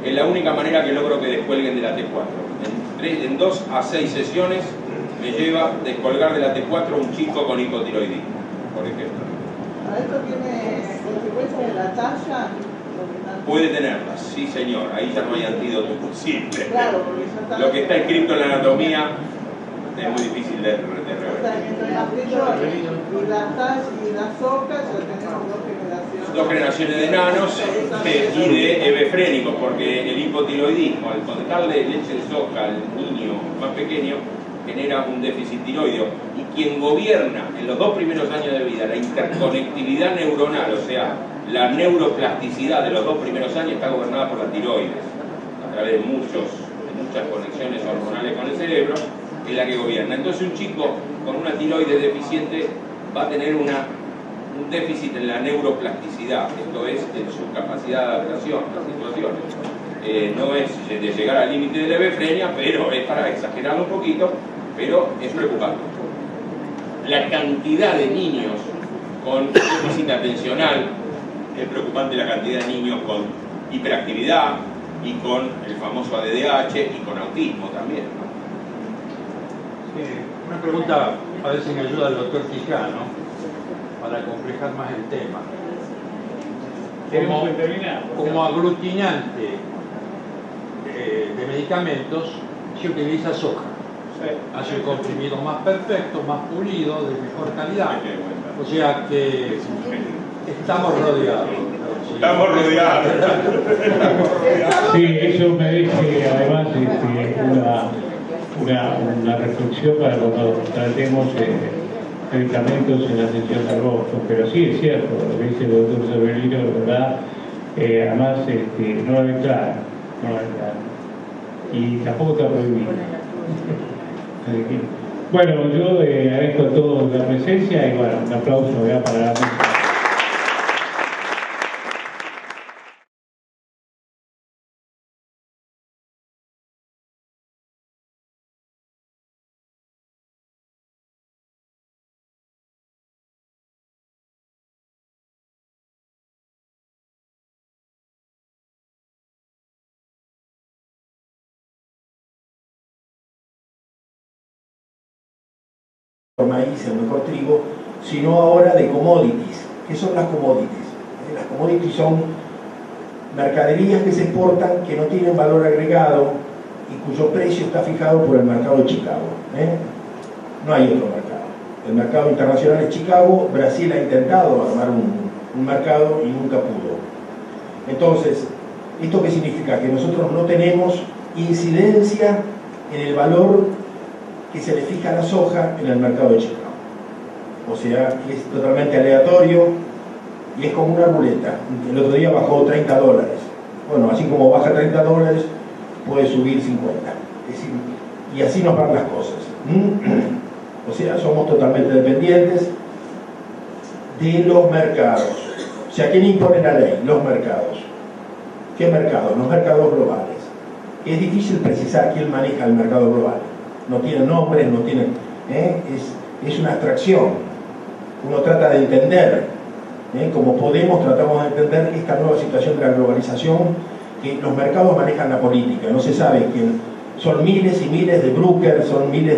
Es la única manera que logro que descuelguen de la T4. En 2 a 6 sesiones me lleva a descolgar de la T4 un chico con hipotiroidismo, por ejemplo. ¿Esto tiene consecuencias de la talla? Puede tenerlas, sí señor, ahí ya no hay antídoto posible. Claro, porque ya está. Lo que está escrito en la anatomía es muy difícil de revertir. Y las tallas y las socas ya tenemos dos generaciones de enanos y de hebefrénicos, porque el hipotiroidismo, al darle leche de soja al niño más pequeño, genera un déficit tiroideo, y quien gobierna en los 2 primeros años de vida la interconectividad neuronal, o sea, La neuroplasticidad de los 2 primeros años está gobernada por la tiroides, a través de muchas conexiones hormonales con el cerebro, es la que gobierna. Entonces un chico con una tiroides deficiente va a tener un déficit en la neuroplasticidad, esto es, en su capacidad de adaptación a las situaciones. No es de llegar al límite de la hebefrenia, pero es para exagerarlo un poquito, pero es preocupante. La cantidad de niños con déficit atencional, es preocupante la cantidad de niños con hiperactividad y con el famoso ADDH y con autismo también, ¿no? Una pregunta, a ver si me ayuda el doctor Quijano, para complejar más el tema. Como aglutinante de medicamentos se utiliza soja. Hace un comprimido más perfecto, más pulido, de mejor calidad. O sea que estamos rodeados. Estamos rodeados. Sí, eso merece además una reflexión para cuando tratemos medicamentos en la sesión de agosto. Pero sí es cierto, lo que dice el doctor Severino, de verdad, además no lo declara, y tampoco está prohibido. Bueno, yo agradezco a todos la presencia y bueno, un aplauso para la mesa. Maíz, el mejor trigo, sino ahora de commodities. ¿Qué son las commodities? Las commodities son mercaderías que se exportan que no tienen valor agregado y cuyo precio está fijado por el mercado de Chicago. No hay otro mercado. El mercado internacional es Chicago. Brasil ha intentado armar un mercado y nunca pudo. Entonces, ¿esto qué significa? Que nosotros no tenemos incidencia en el valor que se le fija a la soja en el mercado de Chicago. O sea, es totalmente aleatorio y es como una ruleta. El otro día bajó $30. Bueno, así como baja $30, puede subir 50. Es decir, y así nos van las cosas. O sea, somos totalmente dependientes de los mercados. O sea, ¿quién impone la ley? Los mercados. ¿Qué mercados? Los mercados globales. Es difícil precisar quién maneja el mercado global. No tiene nombres, no tiene... Es una abstracción. Uno trata de entender, como podemos, tratamos de entender esta nueva situación de la globalización, que los mercados manejan la política, no se sabe quién. Son miles y miles de brokers, son miles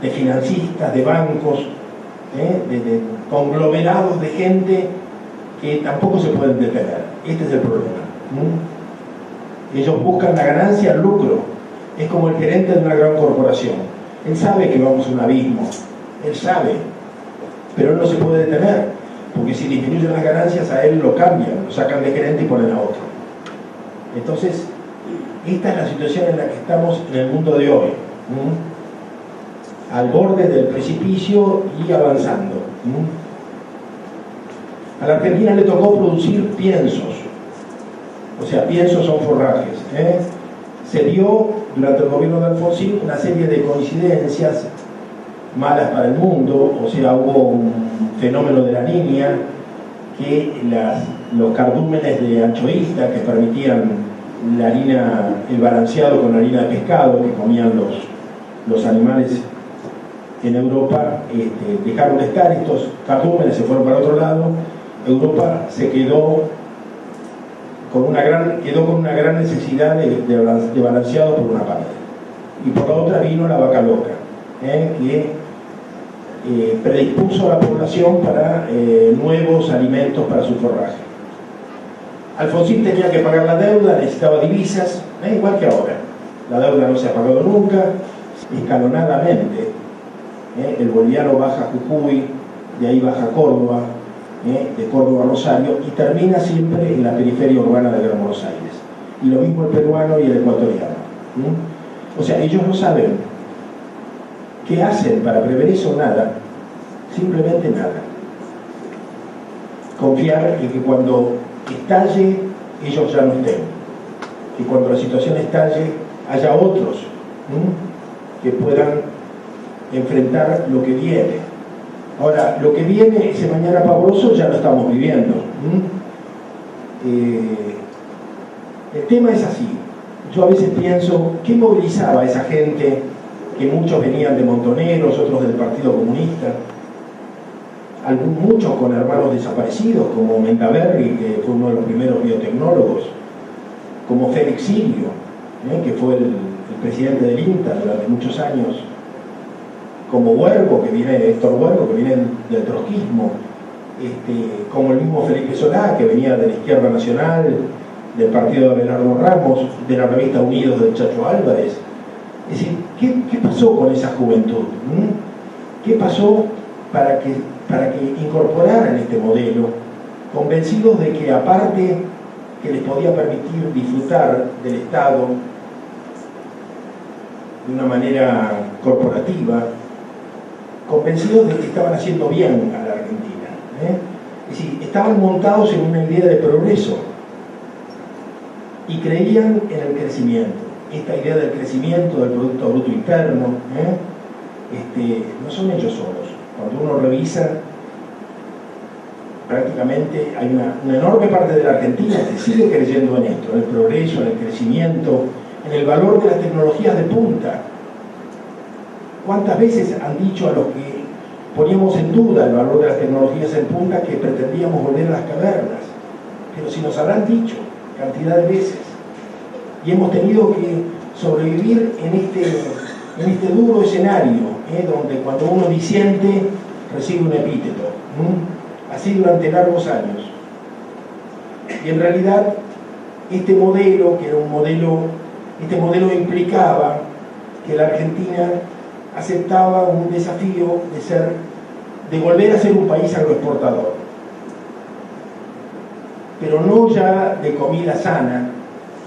de financistas, de bancos, de conglomerados de gente que tampoco se pueden detener. Este es el problema. Ellos buscan la ganancia, el lucro. Es como el gerente de una gran corporación. Él sabe que vamos a un abismo, él sabe, pero él no se puede detener, porque si disminuyen las ganancias a él lo cambian, lo sacan de gerente y ponen a otro. Entonces, esta es la situación en la que estamos en el mundo de hoy, al borde del precipicio y avanzando. A la Argentina le tocó producir piensos, o sea, piensos son forrajes. Se dio durante el gobierno de Alfonsín una serie de coincidencias malas para el mundo, o sea, hubo un fenómeno de la niña, que los cardúmenes de anchoísta que permitían la harina, el balanceado con harina de pescado que comían los animales en Europa, dejaron de estar, estos cardúmenes se fueron para otro lado. Europa se quedó con una gran necesidad de balanceado por una parte, y por la otra vino la vaca loca, que predispuso a la población para nuevos alimentos para su forraje. Alfonsín tenía que pagar la deuda, necesitaba divisas, igual que ahora. La deuda no se ha pagado nunca, escalonadamente. El boliviano baja a Jujuy, de ahí baja a Córdoba, de Córdoba a Rosario, y termina siempre en la periferia urbana de Gran Buenos Aires. Y lo mismo el peruano y el ecuatoriano. O sea, ellos no saben qué hacen para prever eso. Nada, simplemente nada. confiar en que cuando estalle ellos ya no estén, que cuando la situación estalle haya otros que puedan enfrentar lo que viene. Ahora, lo que viene, ese mañana pavoroso, ya lo estamos viviendo. El tema es así. Yo a veces pienso, ¿qué movilizaba a esa gente que muchos venían de Montoneros, otros del Partido Comunista? Muchos con hermanos desaparecidos, como Mendaberri, que fue uno de los primeros biotecnólogos, como Félix Silvio, que fue el presidente del INTA durante muchos años, como Huergo, Héctor Huergo, que viene del trotskismo, como el mismo Felipe Solá, que venía de la Izquierda Nacional, del partido de Abelardo Ramos, de la revista Unidos del Chacho Álvarez. Es decir, ¿qué pasó con esa juventud? ¿Qué pasó para que incorporaran este modelo, convencidos de que aparte que les podía permitir disfrutar del Estado de una manera corporativa, convencidos de que estaban haciendo bien a la Argentina? Es decir, estaban montados en una idea de progreso y creían en el crecimiento. Esta idea del crecimiento del Producto Bruto Interno, no son ellos solos. Cuando uno revisa, prácticamente hay una enorme parte de la Argentina que sigue creyendo en esto, en el progreso, en el crecimiento, en el valor de las tecnologías de punta. ¿Cuántas veces han dicho a los que poníamos en duda el valor de las tecnologías en punta que pretendíamos volver a las cavernas? Pero si nos habrán dicho cantidad de veces. Y hemos tenido que sobrevivir en este duro escenario, donde cuando uno disiente recibe un epíteto. Así durante largos años. Y en realidad este modelo, que era este modelo implicaba que la Argentina aceptaba un desafío de volver a ser un país agroexportador, pero no ya de comida sana,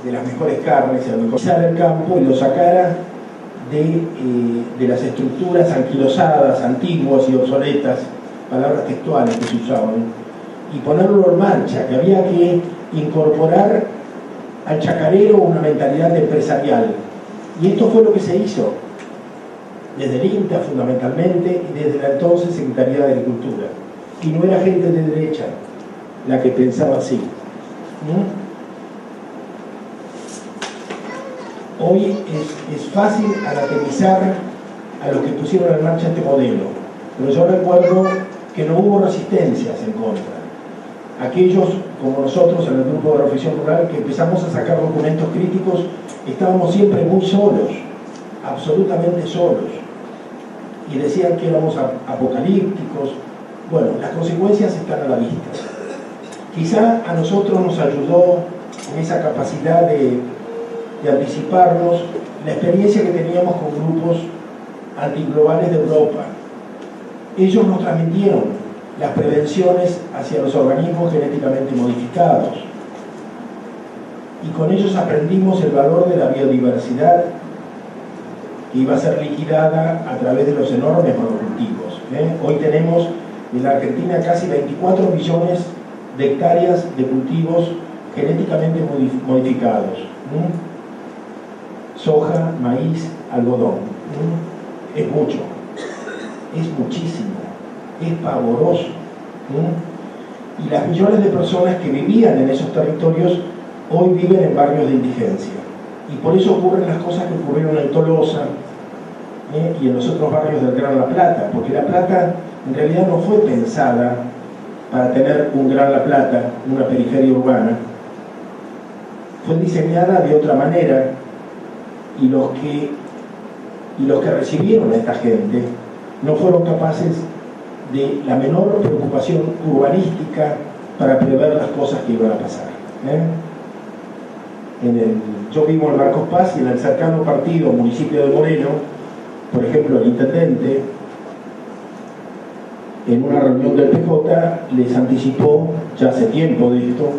de las mejores carnes, sino el campo y lo sacara de las estructuras anquilosadas, antiguas y obsoletas, palabras textuales que se usaban, y ponerlo en marcha, que había que incorporar al chacarero una mentalidad empresarial. Y esto fue lo que se hizo desde el INTA fundamentalmente y desde la entonces Secretaría de Agricultura. Y no era gente de derecha la que pensaba así. Hoy es fácil anatemizar a los que pusieron en marcha este modelo, pero yo recuerdo que no hubo resistencias en contra. Aquellos, como nosotros en el grupo de reflexión rural, que empezamos a sacar documentos críticos, estábamos siempre muy solos, absolutamente solos, y decían que éramos apocalípticos. Bueno, las consecuencias están a la vista. Quizá a nosotros nos ayudó en esa capacidad de anticiparnos la experiencia que teníamos con grupos antiglobales de Europa. Ellos nos transmitieron las prevenciones hacia los organismos genéticamente modificados y con ellos aprendimos el valor de la biodiversidad que iba a ser liquidada a través de los enormes monocultivos. Hoy tenemos en la Argentina casi 24 millones de hectáreas de cultivos genéticamente modificados. Soja, maíz, algodón. Es mucho, es muchísimo, es pavoroso. Y las millones de personas que vivían en esos territorios hoy viven en barrios de indigencia. Y por eso ocurren las cosas que ocurrieron en Tolosa y en los otros barrios del Gran La Plata, porque La Plata en realidad no fue pensada para tener un Gran La Plata, una periferia urbana. Fue diseñada de otra manera y los que recibieron a esta gente no fueron capaces de la menor preocupación urbanística para prever las cosas que iban a pasar. Yo vivo en Marcos Paz y en el cercano partido municipio de Moreno, por ejemplo, el intendente, en una reunión del PJ, les anticipó, ya hace tiempo de esto,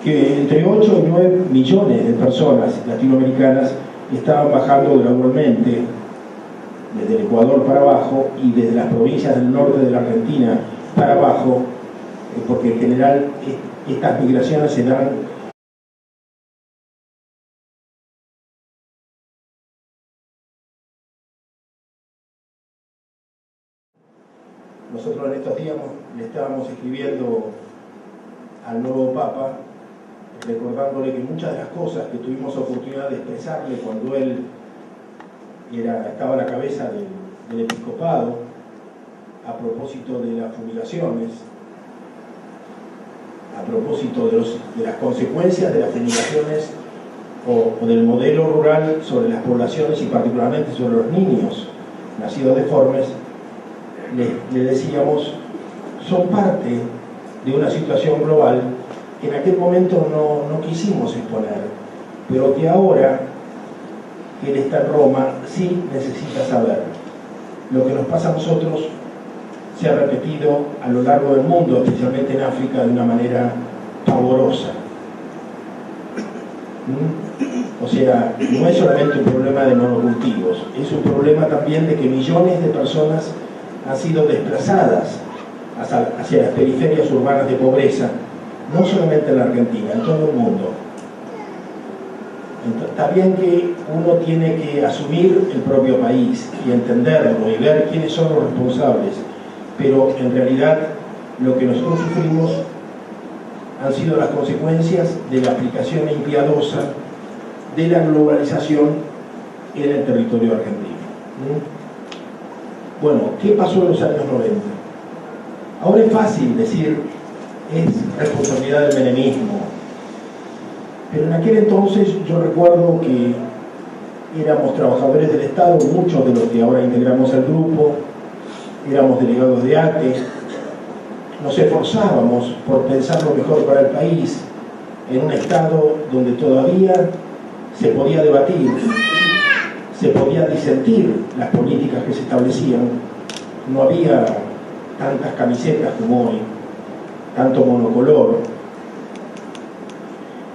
que entre 8 y 9 millones de personas latinoamericanas estaban bajando gradualmente desde el Ecuador para abajo y desde las provincias del norte de la Argentina para abajo porque en general estas migraciones se dan Nosotros en estos días le estábamos escribiendo al nuevo Papa, recordándole que muchas de las cosas que tuvimos oportunidad de expresarle cuando él estaba a la cabeza del episcopado, a propósito de las fumigaciones, a propósito de las consecuencias de las fumigaciones o del modelo rural sobre las poblaciones y particularmente sobre los niños nacidos deformes, le decíamos, son parte de una situación global que en aquel momento no quisimos exponer, pero que ahora que él está en Roma sí necesita saber. Lo que nos pasa a nosotros se ha repetido a lo largo del mundo, especialmente en África, de una manera pavorosa. O sea, no es solamente un problema de monocultivos, es un problema también de que millones de personas han sido desplazadas hacia las periferias urbanas de pobreza, no solamente en la Argentina, en todo el mundo. Entonces, está bien que uno tiene que asumir el propio país y entenderlo y ver quiénes son los responsables, pero en realidad lo que nosotros sufrimos han sido las consecuencias de la aplicación impiadosa de la globalización en el territorio argentino. Bueno, ¿qué pasó en los años 90? Ahora es fácil decir, es responsabilidad del menemismo, pero en aquel entonces yo recuerdo que éramos trabajadores del Estado, muchos de los que ahora integramos el grupo, éramos delegados de ATE, nos esforzábamos por pensar lo mejor para el país en un Estado donde todavía se podía debatir, se podía disentir las políticas que se establecían, no había tantas camisetas como hoy, tanto monocolor.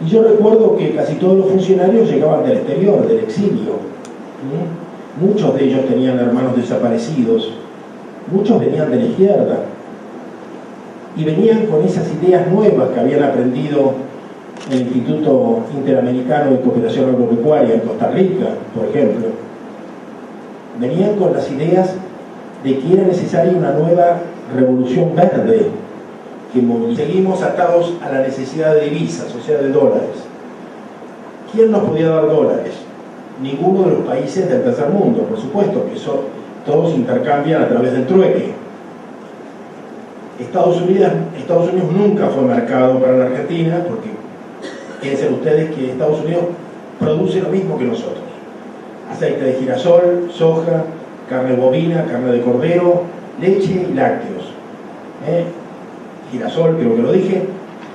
Y yo recuerdo que casi todos los funcionarios llegaban del exterior, del exilio. Muchos de ellos tenían hermanos desaparecidos, muchos venían de la izquierda y venían con esas ideas nuevas que habían aprendido en el Instituto Interamericano de Cooperación Agropecuaria en Costa Rica, por ejemplo. Venían con las ideas de que era necesaria una nueva revolución verde, que seguimos atados a la necesidad de divisas, o sea, de dólares. ¿Quién nos podía dar dólares? Ninguno de los países del tercer mundo, por supuesto, que todos intercambian a través del trueque. Estados Unidos nunca fue mercado para la Argentina, porque piensen ustedes que Estados Unidos produce lo mismo que nosotros: aceite de girasol, soja, carne bovina, carne de cordero, leche y lácteos. Girasol, creo que lo dije,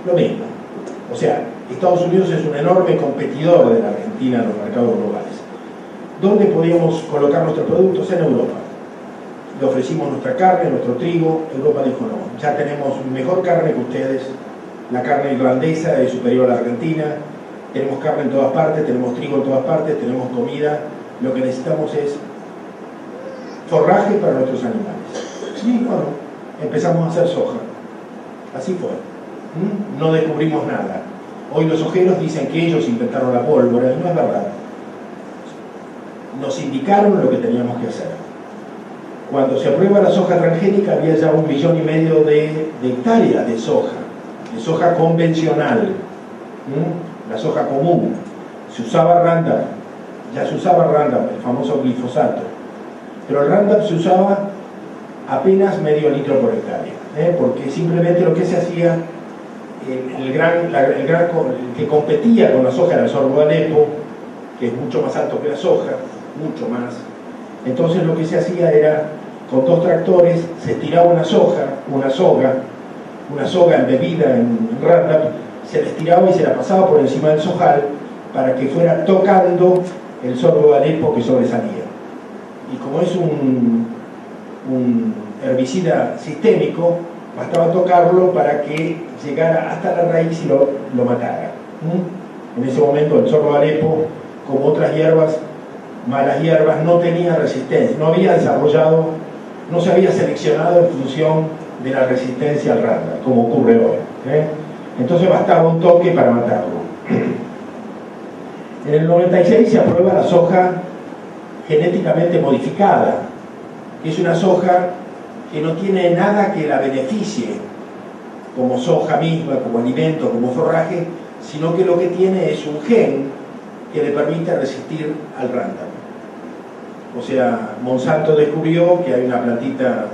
lo mismo. O sea, Estados Unidos es un enorme competidor de la Argentina en los mercados globales. ¿Dónde podíamos colocar nuestros productos? En Europa. Le ofrecimos nuestra carne, nuestro trigo. Europa dijo no, ya tenemos mejor carne que ustedes, la carne irlandesa es superior a la argentina, tenemos carne en todas partes, tenemos trigo en todas partes, tenemos comida, lo que necesitamos es forraje para nuestros animales. Y bueno, empezamos a hacer soja. Así fue. No descubrimos nada. Hoy los sojeros dicen que ellos inventaron la pólvora, y no es verdad. Nos indicaron lo que teníamos que hacer. Cuando se aprueba la soja transgénica había ya 1,5 millones de hectáreas de soja convencional, la soja común. Se usaba Roundup, ya se usaba Roundup, el famoso glifosato, pero el Roundup se usaba apenas medio litro por hectárea, porque simplemente lo que se hacía, el que competía con la soja era el sorgo de Alepo, que es mucho más alto que la soja, mucho más. Entonces lo que se hacía era, con 2 tractores, se estiraba una soga embebida en Roundup, se la estiraba y se la pasaba por encima del sojal para que fuera tocando el sorgo de Alepo que sobresalía. Y como es un herbicida sistémico, bastaba tocarlo para que llegara hasta la raíz y lo matara. En ese momento el sorgo de Alepo, como otras hierbas, malas hierbas, no tenía resistencia, no había desarrollado, no se había seleccionado en función de la resistencia al Roundup, como ocurre hoy. Entonces bastaba un toque para matarlo. En el 96 se aprueba la soja genéticamente modificada, que es una soja que no tiene nada que la beneficie como soja misma, como alimento, como forraje, sino que lo que tiene es un gen que le permite resistir al Roundup. O sea, Monsanto descubrió que hay una plantita